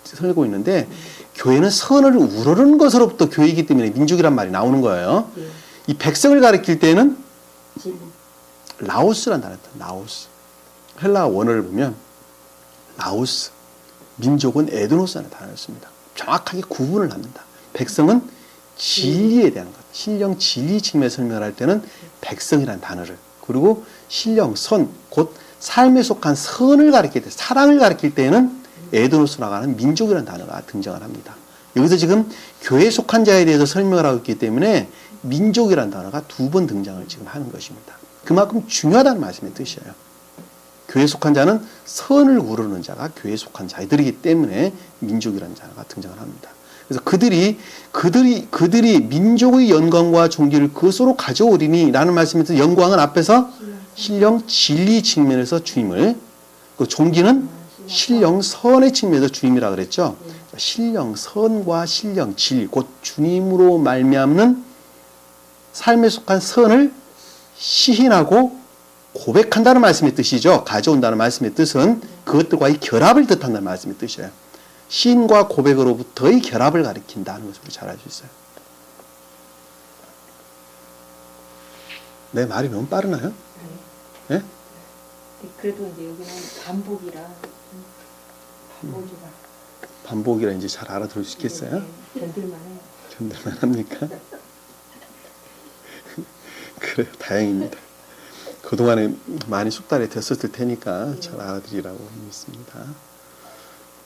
설고 있는데 교회는 선을 우러르는 것으로부터 교회이기 때문에 민족이란 말이 나오는 거예요. 이 백성을 가리킬 때는 라오스란 단어입니다. 라오스. 헬라 원어를 보면 라오스, 민족은 에드노스라는 단어였습니다. 정확하게 구분을 합니다. 백성은 진리에 대한 것, 신령 진리 측면에서 설명을 할 때는 백성이라는 단어를, 그리고 신령 선, 곧 삶에 속한 선을 가리킬 때, 사랑을 가리킬 때에는 에드노스라고 하는 민족이라는 단어가 등장을 합니다. 여기서 지금 교회에 속한 자에 대해서 설명을 하고 있기 때문에 민족이라는 단어가 두 번 등장을 지금 하는 것입니다. 그만큼 중요하다는 말씀의 뜻이에요. 교회에 속한 자는 선을 우러르는 자가 교회에 속한 자들이기 때문에 민족이라는 단어가 등장을 합니다. 그래서 그들이 민족의 영광과 존귀를 그것으로 가져오리니 라는 말씀에서 영광은 앞에서 신령 진리 측면에서 주님을, 그 존귀는 신령 선의 측면에서 주님이라 그랬죠. 신령, 선과 신령, 질, 곧 주님으로 말미암는 삶에 속한 선을 시인하고 고백한다는 말씀의 뜻이죠. 가져온다는 말씀의 뜻은 그것들과의 결합을 뜻한다는 말씀의 뜻이에요. 시인과 고백으로부터의 결합을 가리킨다는 것을 우리 잘 알 수 있어요. 내 말이 너무 빠르나요? 네? 그래도 이제 여기는 반복이라 반복이라 이제 잘 알아들을 수 있겠어요? 견딜만해. 견딜만 합니까? 그래요, 다행입니다. 그동안에 많이 숙달이 됐었을 테니까 잘 알아들이라고 믿습니다.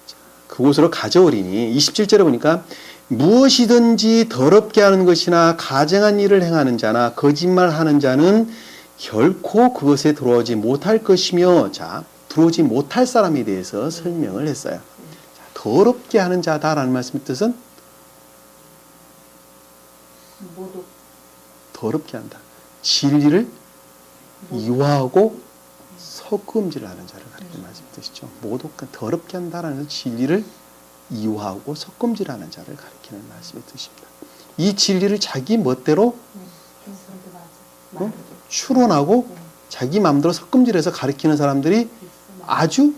자, 그곳으로 가져오리니 27절에 보니까 무엇이든지 더럽게 하는 것이나 가증한 일을 행하는 자나 거짓말하는 자는 결코 그것에 들어오지 못할 것이며, 자, 들어오지 못할 사람에 대해서 설명을 했어요. 자, 더럽게 하는 자다라는 말씀의 뜻은 모두 더럽게 한다. 진리를 이화하고 섞음질하는 자를 가리키는 말씀의 뜻이죠. 모독한 더럽게 한다라는 것은 진리를 이화하고 섞음질하는 자를 가리키는 말씀의 뜻입니다. 이 진리를 자기 멋대로 추론하고 자기 마음대로 섞음질해서 가리키는 사람들이 아주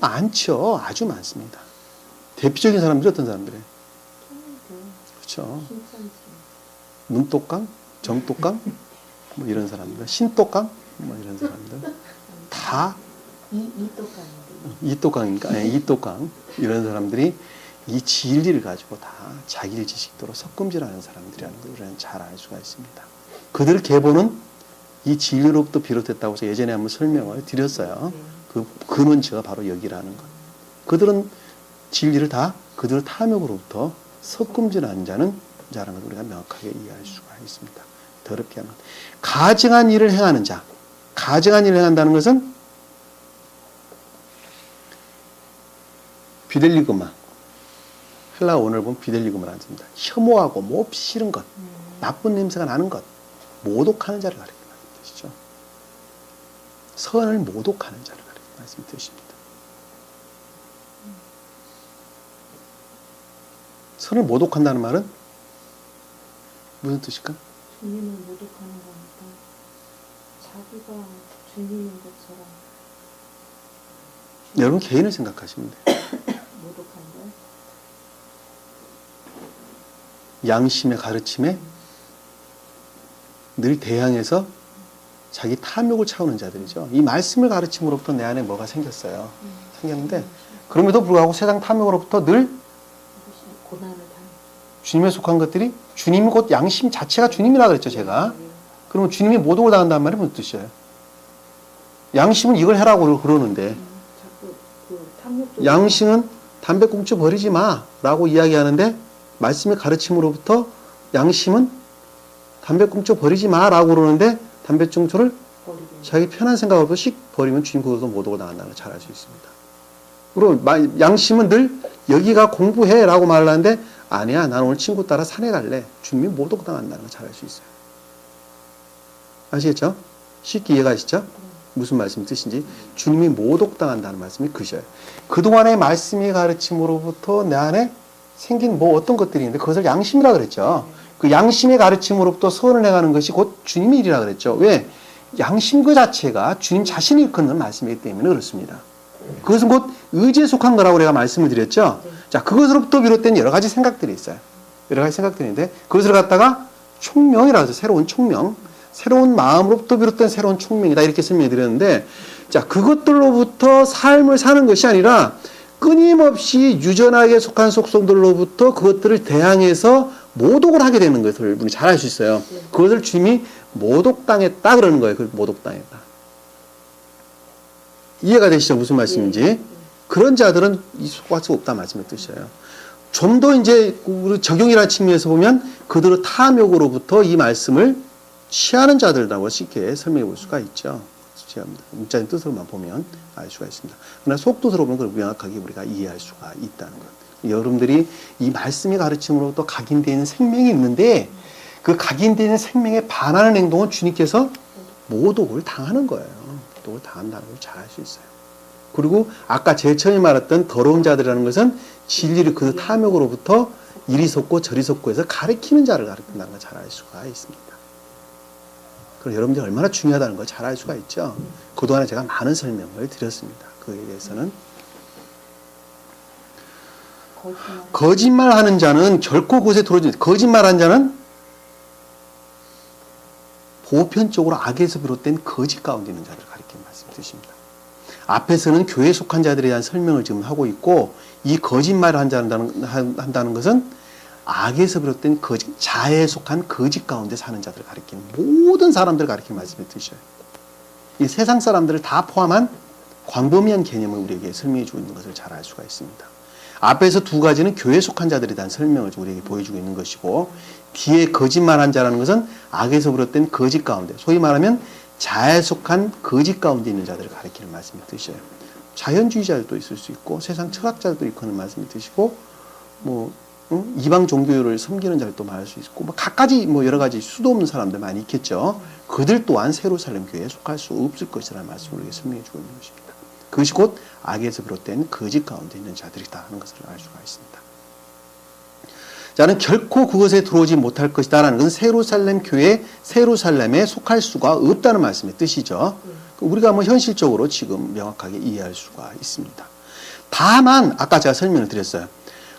많죠. 아주 많습니다. 대표적인 사람들이 어떤 사람들이에요? 그렇죠. 눈똑강, 정똑강, 뭐 이런 사람들, 신똑강, 뭐 이런 사람들 다 이똑강입니까? 네, 이똑강 이런 사람들이 이 진리를 가지고 다 자기 지식대로 섞음질하는 사람들이라는 걸 우리는 잘 알 수가 있습니다. 그들 계보는 이 진리로부터 비롯됐다고 해서 예전에 한번 설명을 드렸어요. 그 근원지가 바로 여기라는 것. 그들은 진리를 다 그들 탐욕으로부터 섞음질하는 자라는 걸 우리가 명확하게 이해할 수가 있습니다. 더럽게 하는 것. 가증한 일을 행하는 자. 가증한 일을 행한다는 것은 비델리그마. 헬라어 원어를 보면 비델리그마라는 뜻입니다. 혐오하고 몹시 싫은 것, 나쁜 냄새가 나는 것, 모독하는 자를 가리키는 뜻이죠. 선을 모독하는 자를 가리키는 말씀의 뜻입니다. 선을 모독한다는 말은 무슨 뜻일까? 주님을 모독하는 거니까 자기가 주님인 것처럼 여러분 개인을 생각하시면 돼요. 모독한 걸. 양심의 가르침에 늘 대항해서 자기 탐욕을 차우는 자들이죠. 이 말씀을 가르침으로부터 내 안에 뭐가 생겼어요. 생겼는데 그럼에도 불구하고 세상 탐욕으로부터 늘 고난을 당. 주님에 속한 것들이 주님이 곧 양심 자체가 주님이라 그랬죠, 제가. 그러면 주님이 모독을 당한다는 말이 무슨 뜻이에요? 양심은 이걸 해라고 그러는데 자꾸 그 탐욕 양심은 담배꽁초 버리지 마라고 이야기하는데 말씀의 가르침으로부터 양심은 담배꽁초 버리지 마라고 그러는데 담배꽁초를 자기 편한 생각으로 씩 버리면 주님 그것도 모독을 당한다는 걸 잘 알 수 있습니다. 그리고 양심은 늘 여기가 공부해라고 말을 하는데 아니야, 난 오늘 친구 따라 산에 갈래. 주님이 모독 당한다는 걸 잘 알 수 있어요. 아시겠죠? 쉽게 이해가시죠? 무슨 말씀 뜻인지. 주님이 모독당한다는 말씀이 그셔요. 그동안의 말씀이 가르침으로부터 내 안에 생긴 뭐 어떤 것들이 있는데 그것을 양심이라 그랬죠. 그 양심의 가르침으로부터 선을 행하는 것이 곧 주님의 일이라 그랬죠. 왜? 양심 그 자체가 주님 자신이 이끄는 말씀이기 때문에 그렇습니다. 그것은 곧 의지에 속한 거라고 우리가 말씀을 드렸죠. 자, 그것으로부터 비롯된 여러 가지 생각들이 있어요. 여러 가지 생각들이 있는데 그것을 갖다가 총명이라고 해서 새로운 총명, 새로운 마음으로부터 비롯된 새로운 총명이다 이렇게 설명해 드렸는데, 자, 그것들로부터 삶을 사는 것이 아니라 끊임없이 유전하게 속한 속성들로부터 그것들을 대항해서 모독을 하게 되는 것을 우리 잘 알 수 있어요. 그것을 주님이 모독당했다 그러는 거예요. 그 모독당했다. 이해가 되시죠? 무슨 말씀인지. 그런 자들은 속할 수 없다 말씀의 뜻이에요. 좀 더 이제 우리 적용이라는 측면에서 보면 그들의 탐욕으로부터 이 말씀을 취하는 자들이라고 쉽게 설명해 볼 수가 있죠. 문자의 뜻으로만 보면 알 수가 있습니다. 그러나 속뜻으로 보면 그걸 명확하게 우리가 이해할 수가 있다는 것. 여러분들이 이 말씀의 가르침으로부터 각인되어 있는 생명이 있는데 그 각인되어 있는 생명에 반하는 행동은 주님께서 모독을 당하는 거예요. 모독을 당한다는 걸 잘 알 수 있어요. 그리고 아까 제일 처음에 말했던 더러운 자들이라는 것은 진리를 그 탐욕으로부터 이리 솟고 저리 솟고 해서 가리키는 자를 가리킨다는 걸 잘 알 수가 있습니다. 그럼 여러분들이 얼마나 중요하다는 걸 잘 알 수가 있죠. 그동안에 제가 많은 설명을 드렸습니다. 그에 대해서는. 거짓말하는 자는 결코 그것에 들어오지 않는다. 거짓말하는 자는 보편적으로 악에서 비롯된 거짓 가운데 있는 자들을 가리키는 말씀을 드십니다. 앞에서는 교회에 속한 자들에 대한 설명을 지금 하고 있고, 이 거짓말을 한다는 것은 악에서 비롯된 거짓, 자해에 속한 거짓 가운데 사는 자들을 가리키는, 모든 사람들을 가리키는 말씀을 드셔요. 이 세상 사람들을 다 포함한 광범위한 개념을 우리에게 설명해 주고 있는 것을 잘 알 수가 있습니다. 앞에서 두 가지는 교회에 속한 자들에 대한 설명을 우리에게 보여주고 있는 것이고, 뒤에 거짓말한 자라는 것은 악에서 비롯된 거짓 가운데, 소위 말하면 자해에 속한 거짓 가운데 있는 자들을 가리키는 말씀을 드셔요. 자연주의자들도 있을 수 있고 세상 철학자들도 있고 하는 말씀을 드시고, 이방 종교를 섬기는 자들도 말할 수 있고, 각가지 여러 가지 수도 없는 사람들 많이 있겠죠. 그들 또한 세루살렘 교회에 속할 수 없을 것이라는 말씀을 우리에게 설명해 주고 있는 것입니다. 그것이 곧 악에서 비롯된 거짓 가운데 있는 자들이다 하는 것을 알 수가 있습니다. 자는 결코 그것에 들어오지 못할 것이다 라는 것은 세루살렘 교회, 세루살렘에 속할 수가 없다는 말씀의 뜻이죠. 우리가 현실적으로 지금 명확하게 이해할 수가 있습니다. 다만 아까 제가 설명을 드렸어요.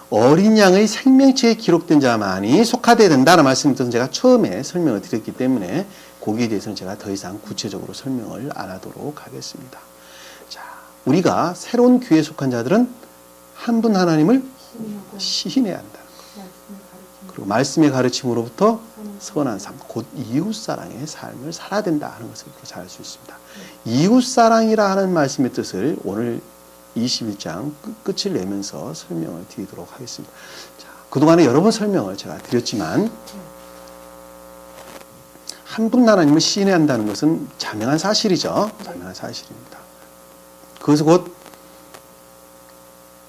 어린 양의 생명체에 기록된 자만이 속하되어야 된다는 말씀을 제가 처음에 설명을 드렸기 때문에 거기에 대해서는 제가 더 이상 구체적으로 설명을 안 하도록 하겠습니다. 자, 우리가 새로운 교회에 속한 자들은 한 분 하나님을 시인해야 한다. 그리고 말씀의 가르침으로부터 선한 삶, 곧 이웃사랑의 삶을 살아야 된다 하는 것을 잘 알 수 있습니다. 이웃사랑이라 하는 말씀의 뜻을 오늘 21장 끝을 내면서 설명을 드리도록 하겠습니다. 자, 그동안에 여러 번 설명을 제가 드렸지만 한 분 하나님을 시인해야 한다는 것은 자명한 사실이죠. 자명한 사실입니다. 그것은 곧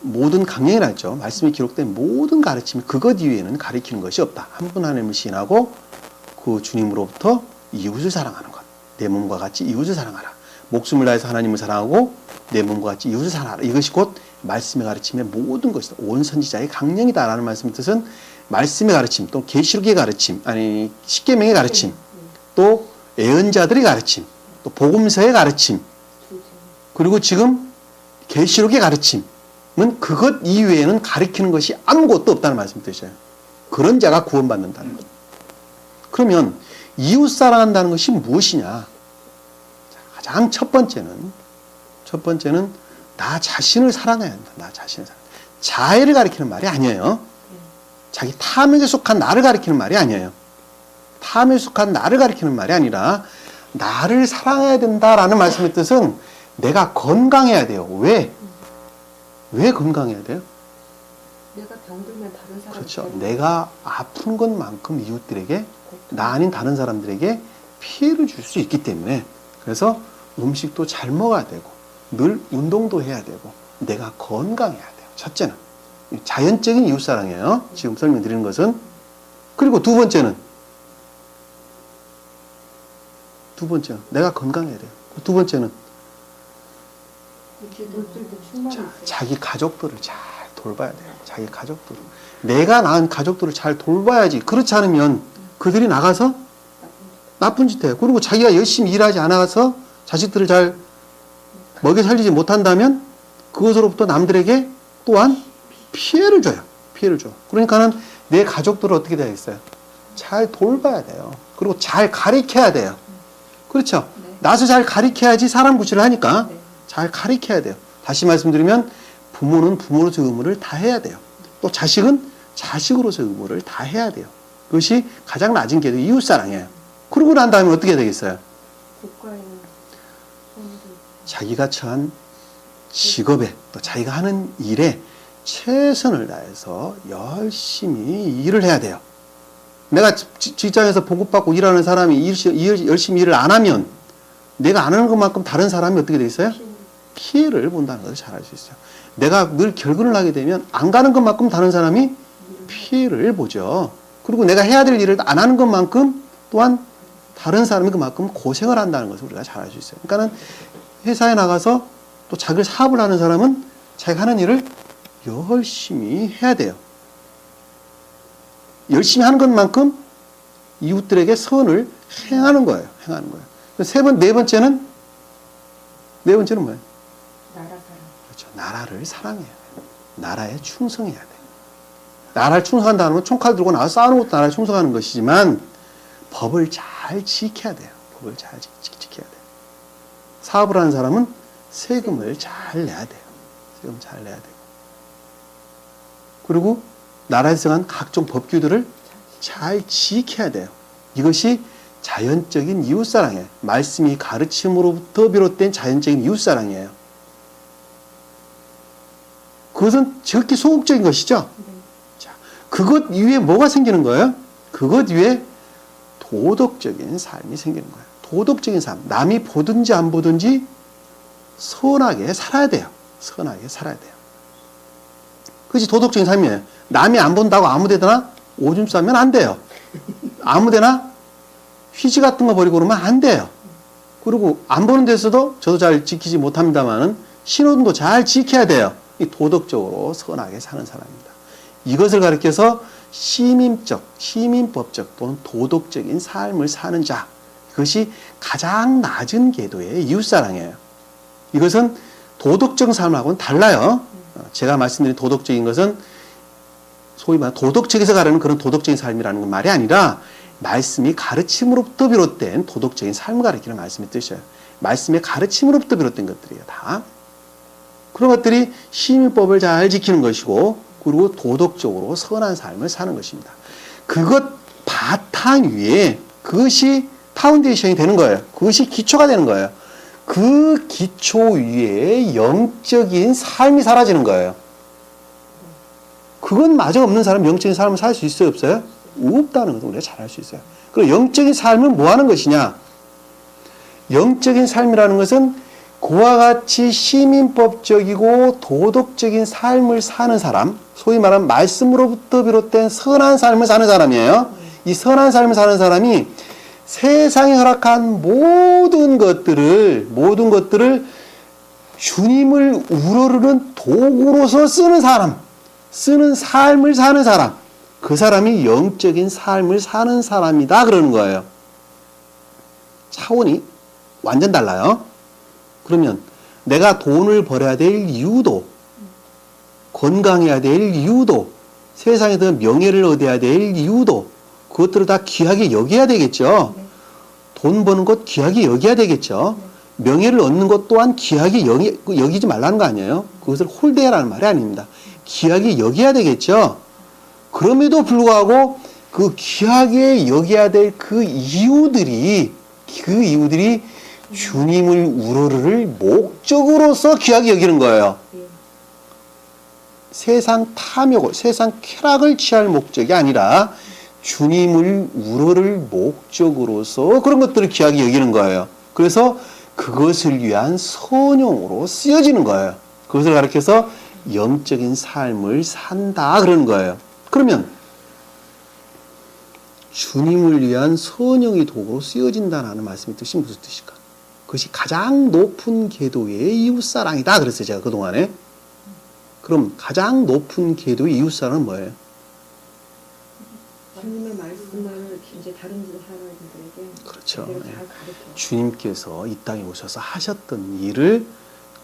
모든 강령이라 했죠. 말씀이 기록된 모든 가르침이 그것 이외에는 가리키는 것이 없다. 한 분 하나님을 시인하고 그 주님으로부터 이웃을 사랑하는 것. 내 몸과 같이 이웃을 사랑하라. 목숨을 다해서 하나님을 사랑하고 내 몸과 같이 이웃을 사랑하라. 이것이 곧 말씀의 가르침의 모든 것이다. 온 선지자의 강령이다라는 말씀의 뜻은 말씀의 가르침, 또 계시록의 가르침, 아니 십계명의 가르침, 또 예언자들의 가르침, 또 복음서의 가르침, 그리고 지금 계시록의 가르침. 그것 이외에는 가리키는 것이 아무것도 없다는 말씀을 드셔요. 그런 자가 구원받는다는 것. 그러면 이웃 사랑한다는 것이 무엇이냐? 가장 첫 번째는 나 자신을 사랑해야 한다. 나 자신을 사랑. 자애를 가리키는 말이 아니에요. 자기 탐욕에 속한 나를 가리키는 말이 아니에요. 탐욕에 속한 나를 가리키는 말이 아니라 나를 사랑해야 된다라는 말씀의 뜻은 내가 건강해야 돼요. 왜 건강해야 돼요? 내가 병들면 다른 사람 그렇죠. 내가 아픈 것만큼 이웃들에게, 나 아닌 다른 사람들에게 피해를 줄 수 있기 때문에, 그래서 음식도 잘 먹어야 되고 늘 운동도 해야 되고 내가 건강해야 돼요. 첫째는 자연적인 이웃사랑이에요. 지금 설명드리는 것은. 그리고 두 번째는 내가 건강해야 돼요. 두 번째는 자기 가족들을 잘 돌봐야 돼요. 자기 가족들을. 내가 낳은 가족들을 잘 돌봐야지. 그렇지 않으면 그들이 나가서 나쁜 짓 해요. 그리고 자기가 열심히 일하지 않아서 자식들을 잘 먹여 살리지 못한다면 그것으로부터 남들에게 또한 피해를 줘요. 피해를 줘. 그러니까는 내 가족들을 어떻게 되겠어요? 잘 돌봐야 돼요. 그리고 잘 가리켜야 돼요. 그렇죠? 나서 잘 가리켜야지 사람 구실을 하니까 잘 가리켜야 돼요. 다시 말씀드리면 부모는 부모로서의 의무를 다 해야 돼요. 또 자식은 자식으로서의 의무를 다 해야 돼요. 그것이 가장 낮은 게 이웃사랑이에요. 그러고 난 다음에 어떻게 되겠어요? 자기가 처한 직업에 또 자기가 하는 일에 최선을 다해서 열심히 일을 해야 돼요. 내가 직장에서 보급받고 일하는 사람이 열심히 일을 안 하면 내가 안 하는 것만큼 다른 사람이 어떻게 되겠어요? 피해를 본다는 것을 잘 알 수 있어요. 내가 늘 결근을 하게 되면 안 가는 것만큼 다른 사람이 피해를 보죠. 그리고 내가 해야 될 일을 안 하는 것만큼 또한 다른 사람이 그만큼 고생을 한다는 것을 우리가 잘 알 수 있어요. 그러니까는 회사에 나가서 또 자기 사업을 하는 사람은 자기가 하는 일을 열심히 해야 돼요. 열심히 하는 것만큼 이웃들에게 선을 행하는 거예요. 행하는 거예요. 네 번째는 뭐예요? 나라 사랑. 그렇죠. 나라를 사랑해야 돼요. 나라에 충성해야 돼요. 나라를 충성한다는 건 총칼 들고 나와서 싸우는 것도 나라에 충성하는 것이지만 법을 잘 지켜야 돼요. 법을 잘 지켜야 돼요. 사업을 하는 사람은 세금을 잘 내야 돼요. 세금 잘 내야 되고. 그리고 나라에서 정한 각종 법규들을 잘 지켜야 돼요. 이것이 자연적인 이웃사랑이에요. 말씀이 가르침으로부터 비롯된 자연적인 이웃사랑이에요. 그것은 지극히 소극적인 것이죠. 자, 그것 위에 뭐가 생기는 거예요? 그것 위에 도덕적인 삶이 생기는 거예요. 도덕적인 삶. 남이 보든지 안 보든지 선하게 살아야 돼요. 선하게 살아야 돼요. 그것이 도덕적인 삶이에요. 남이 안 본다고 아무데나 오줌 싸면 안 돼요. 아무데나 휴지 같은 거 버리고 그러면 안 돼요. 그리고 안 보는 데서도 저도 잘 지키지 못합니다만은 신호등도 잘 지켜야 돼요. 이 도덕적으로 선하게 사는 사람입니다. 이것을 가리켜서 시민적, 시민법적 또는 도덕적인 삶을 사는 자. 그것이 가장 낮은 궤도의 이웃사랑이에요. 이것은 도덕적 삶하고는 달라요. 제가 말씀드린 도덕적인 것은 소위 말하는 도덕책에서 가르는 그런 도덕적인 삶이라는 건 말이 아니라 말씀이 가르침으로부터 비롯된 도덕적인 삶을 가리키는 말씀의 뜻이에요. 말씀의 가르침으로부터 비롯된 것들이에요. 다. 그런 것들이 시민법을 잘 지키는 것이고 그리고 도덕적으로 선한 삶을 사는 것입니다. 그것 바탕 위에 그것이 파운데이션이 되는 거예요. 그것이 기초가 되는 거예요. 그 기초 위에 영적인 삶이 사라지는 거예요. 그건 마저 없는 사람 영적인 삶을 살 수 있어요? 없어요? 없다는 것을 우리가 잘 알 수 있어요. 그리고 영적인 삶은 뭐 하는 것이냐? 영적인 삶이라는 것은 그와 같이 시민법적이고 도덕적인 삶을 사는 사람, 소위 말하는 말씀으로부터 비롯된 선한 삶을 사는 사람이에요. 이 선한 삶을 사는 사람이 세상에 허락한 모든 것들을 주님을 우러르는 도구로서 쓰는 사람, 쓰는 삶을 사는 사람, 그 사람이 영적인 삶을 사는 사람이다 그러는 거예요. 차원이 완전 달라요. 그러면 내가 돈을 벌어야 될 이유도, 건강해야 될 이유도, 세상에 더 명예를 얻어야 될 이유도 그것들을 다 귀하게 여겨야 되겠죠. 돈 버는 것 귀하게 여겨야 되겠죠. 명예를 얻는 것 또한 귀하게 여기지 말라는 거 아니에요. 그것을 홀대라는 말이 아닙니다. 귀하게 여겨야 되겠죠. 그럼에도 불구하고 그 귀하게 여겨야 될 그 이유들이 주님을 우러를 목적으로서 귀하게 여기는 거예요. 세상 탐욕을, 세상 쾌락을 취할 목적이 아니라 주님을 우러를 목적으로서 그런 것들을 귀하게 여기는 거예요. 그래서 그것을 위한 선용으로 쓰여지는 거예요. 그것을 가리켜서 영적인 삶을 산다 그러는 거예요. 그러면 주님을 위한 선용의 도구로 쓰여진다는 말씀의 뜻이 무슨 뜻일까? 그것이 가장 높은 궤도의 이웃사랑이다 그랬어요. 제가 그동안에. 그럼 가장 높은 궤도의 이웃사랑은 뭐예요? 주님의 말씀을 이제 다른 사람들에게 그렇죠. 잘 가르쳐. 주님께서 이 땅에 오셔서 하셨던 일을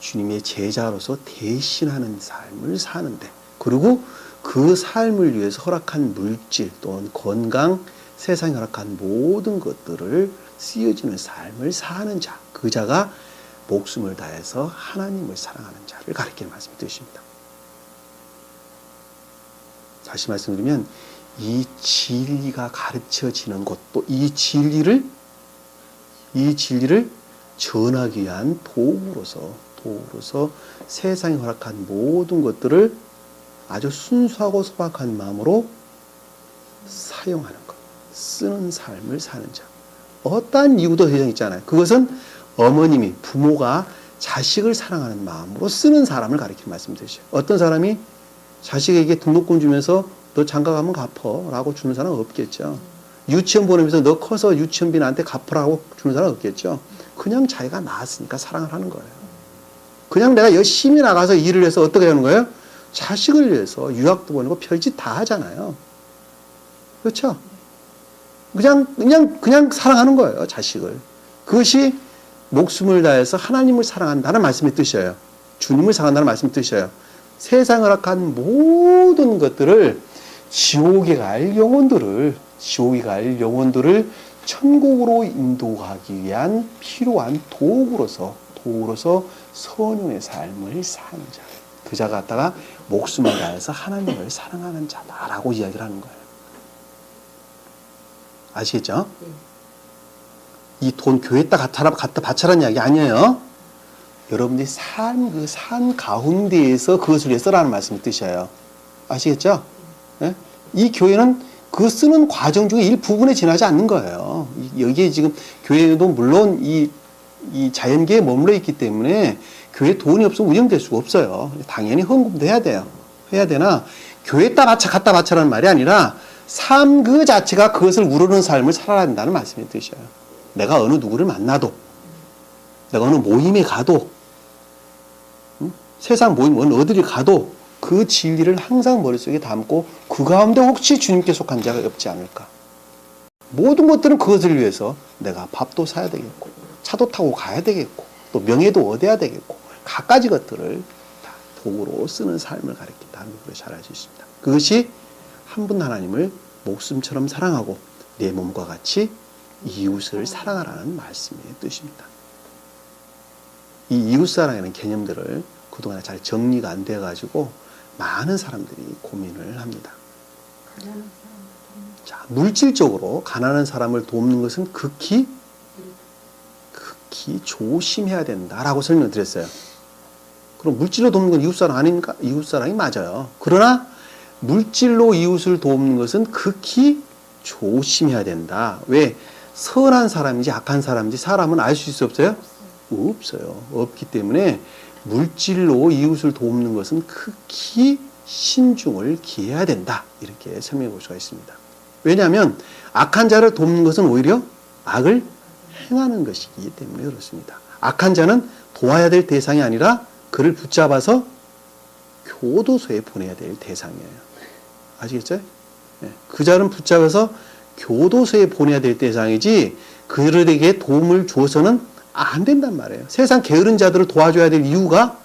주님의 제자로서 대신하는 삶을 사는데, 그리고 그 삶을 위해서 허락한 물질 또는 건강, 세상에 허락한 모든 것들을 쓰여지는 삶을 사는 자, 그 자가 목숨을 다해서 하나님을 사랑하는 자를 가리키는 말씀이 뜻입니다. 다시 말씀드리면 이 진리가 가르쳐지는 것도 이 진리를 전하기 위한 도구로서 세상에 허락한 모든 것들을 아주 순수하고 소박한 마음으로 사용하는 것, 쓰는 삶을 사는 자. 어떠한 이유도 세상에 있잖아요. 그것은 어머님이, 부모가 자식을 사랑하는 마음으로 쓰는 사람을 가리키는 말씀이죠. 어떤 사람이 자식에게 등록금 주면서 너 장가 가면 갚어 라고 주는 사람은 없겠죠. 유치원 보내면서 너 커서 유치원비 나한테 갚으라고 주는 사람은 없겠죠. 그냥 자기가 낳았으니까 사랑을 하는 거예요. 그냥 내가 열심히 나가서 일을 해서 어떻게 하는 거예요? 자식을 위해서 유학도 보내고 별짓 다 하잖아요. 그렇죠? 그냥 사랑하는 거예요, 자식을. 그것이 목숨을 다해서 하나님을 사랑한다는 말씀의 뜻이에요. 주님을 사랑한다는 말씀의 뜻이에요. 세상을 악한 모든 것들을 지옥에 갈 영혼들을 천국으로 인도하기 위한 필요한 도구로서 선용의 삶을 사는 자. 그 자가 갖다가 목숨을 다해서 하나님을 사랑하는 자다라고 이야기를 하는 거예요. 아시겠죠? 이 돈 교회에다 갖다 바쳐라는 이야기 아니에요. 여러분들이 그 산 가운데에서 그것을 위해 쓰라는 말씀의 뜻이에요. 아시겠죠? 네? 이 교회는 그 쓰는 과정 중에 일부분에 지나지 않는 거예요. 여기에 지금 교회도 물론 이 자연계에 머물러 있기 때문에 교회 돈이 없으면 운영될 수가 없어요. 당연히 헌금도 해야 돼요. 해야 되나 교회에다 갖다 바쳐라는 말이 아니라 삶 그 자체가 그것을 우러는 삶을 살아야 한다는 말씀의 뜻이에요. 내가 어느 누구를 만나도 내가 어느 모임에 가도 세상 모임 어디를 가도 그 진리를 항상 머릿속에 담고 그 가운데 혹시 주님께 속한 자가 없지 않을까. 모든 것들은 그것을 위해서 내가 밥도 사야 되겠고 차도 타고 가야 되겠고 또 명예도 얻어야 되겠고 갖가지 것들을 다 도구로 쓰는 삶을 가리킨다는 것을 잘 알 수 있습니다. 그것이 한 분 하나님을 목숨처럼 사랑하고 내 몸과 같이 이웃을 사랑하라는 말씀의 뜻입니다. 이 이웃사랑이라는 개념들을 그동안 잘 정리가 안 돼가지고 많은 사람들이 고민을 합니다. 자, 물질적으로 가난한 사람을 돕는 것은 극히 조심해야 된다라고 설명드렸어요. 그럼 물질로 돕는 건 이웃사랑 아닙니까? 이웃사랑이 맞아요. 그러나 물질로 이웃을 돕는 것은 극히 조심해야 된다. 왜? 선한 사람인지 악한 사람인지 사람은 알 수 있어요? 없어요? 없어요. 없기 때문에 물질로 이웃을 돕는 것은 극히 신중을 기해야 된다. 이렇게 설명해 볼 수가 있습니다. 왜냐하면 악한 자를 돕는 것은 오히려 악을 행하는 것이기 때문에 그렇습니다. 악한 자는 도와야 될 대상이 아니라 그를 붙잡아서 교도소에 보내야 될 대상이에요. 아시겠죠? 네. 그 자는 붙잡아서 교도소에 보내야 될 대상이지 그들에게 도움을 주어서는 안 된단 말이에요. 세상 게으른 자들을 도와줘야 될 이유가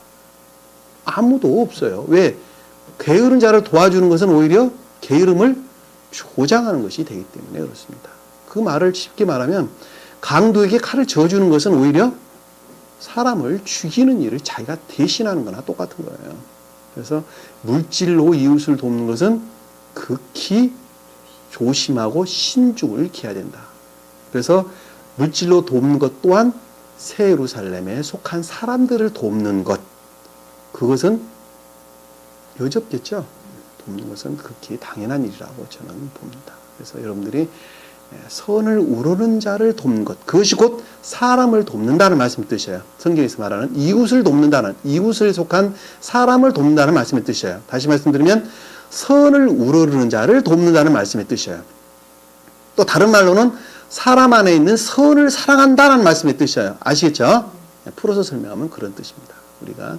아무도 없어요. 왜? 게으른 자를 도와주는 것은 오히려 게으름을 조장하는 것이 되기 때문에 그렇습니다. 그 말을 쉽게 말하면 강도에게 칼을 져주는 것은 오히려 사람을 죽이는 일을 자기가 대신하는 거나 똑같은 거예요. 그래서 물질로 이웃을 돕는 것은 극히 조심하고 신중을 기해야 된다. 그래서 물질로 돕는 것 또한 새 예루살렘에 속한 사람들을 돕는 것, 그것은 여접겠죠. 돕는 것은 극히 당연한 일이라고 저는 봅니다. 그래서 여러분들이 선을 우러는 자를 돕는 것, 그것이 곧 사람을 돕는다는 말씀의 뜻이에요. 성경에서 말하는 이웃을 돕는다는, 이웃을 속한 사람을 돕는다는 말씀의 뜻이에요. 다시 말씀드리면 선을 우러르는 자를 돕는다는 말씀의 뜻이에요. 또 다른 말로는 사람 안에 있는 선을 사랑한다는 말씀의 뜻이에요. 아시겠죠? 풀어서 설명하면 그런 뜻입니다. 우리가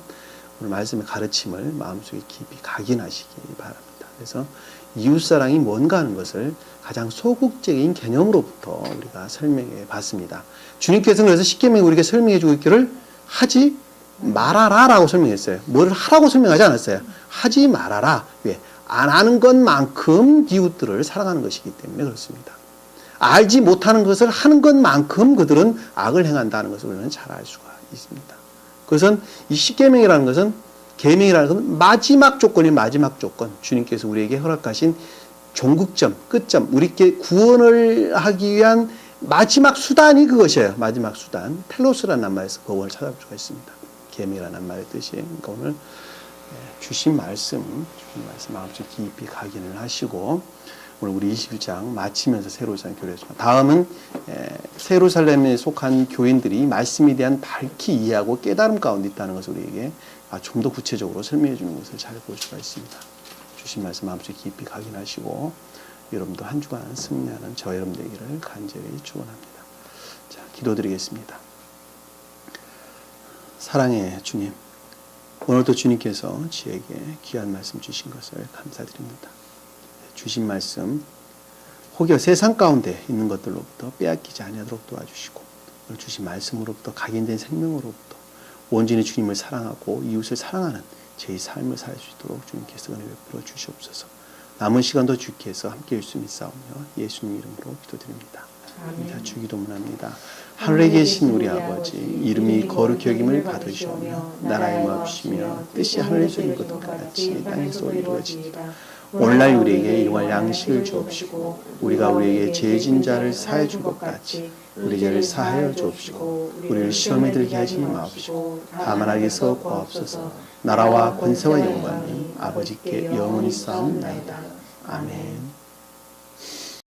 오늘 말씀의 가르침을 마음속에 깊이 각인하시기 바랍니다. 그래서 이웃사랑이 뭔가 하는 것을 가장 소극적인 개념으로부터 우리가 설명해 봤습니다. 주님께서는 그래서 십계명에 우리에게 설명해 주고 있기를 하지 말아라 라고 설명했어요. 뭐를 하라고 설명하지 않았어요. 하지 말아라. 왜? 안 하는 것만큼 이웃들을 사랑하는 것이기 때문에 그렇습니다. 알지 못하는 것을 하는 것만큼 그들은 악을 행한다는 것을 우리는 잘 알 수가 있습니다. 그것은 이 십계명이라는 것은, 계명이라는 것은 마지막 조건이 마지막 조건, 주님께서 우리에게 허락하신 종국점, 끝점, 우리께 구원을 하기 위한 마지막 수단이 그것이에요. 마지막 수단. 텔로스라는 낱말에서 그걸 찾아볼 수가 있습니다. 계명이라는 낱말의 뜻이. 그러니까 오늘 주신 말씀 마음속에 깊이 각인을 하시고, 오늘 우리 21장 마치면서 새로살렘 교회에서, 다음은 새로살렘에 속한 교인들이 말씀에 대한 밝히 이해하고 깨달음 가운데 있다는 것을 우리에게 좀 더 구체적으로 설명해 주는 것을 잘 볼 수가 있습니다. 주신 말씀 마음속에 깊이 각인하시고 여러분도 한 주간 승리하는 저 여러분 되기를 간절히 축원합니다. 자, 기도드리겠습니다. 사랑의 주님, 오늘도 주님께서 지에게 귀한 말씀 주신 것을 감사드립니다. 주신 말씀 혹여 세상 가운데 있는 것들로부터 빼앗기지 아니하도록 도와주시고 오늘 주신 말씀으로부터 각인된 생명으로부터 온전히 주님을 사랑하고 이웃을 사랑하는 제 삶을 살 수 있도록 주님께서 은혜 베풀어 주시옵소서. 남은 시간도 주께서 함께 할 수 있사오며 예수님 이름으로 기도드립니다. 아멘. 주기도문합니다. 하늘에 계신 우리 아버지 이름이 거룩히 여김을 받으시오며 나라의 마옵시며 뜻이 하늘에서 이룬 것 같이 땅에서 이루어지이다. 오늘날 우리에게 일용할 양식을 주옵시고 우리가 우리에게 죄 진 자를 사해 준 것 같이 우리 죄를 사하여 주옵시고 우리를 시험에 들게 하지 마옵시고 다만 악에서 구하옵소서. 나라와 권세와 영광이 아버지께 영원히 쌓옵나이다. 아멘.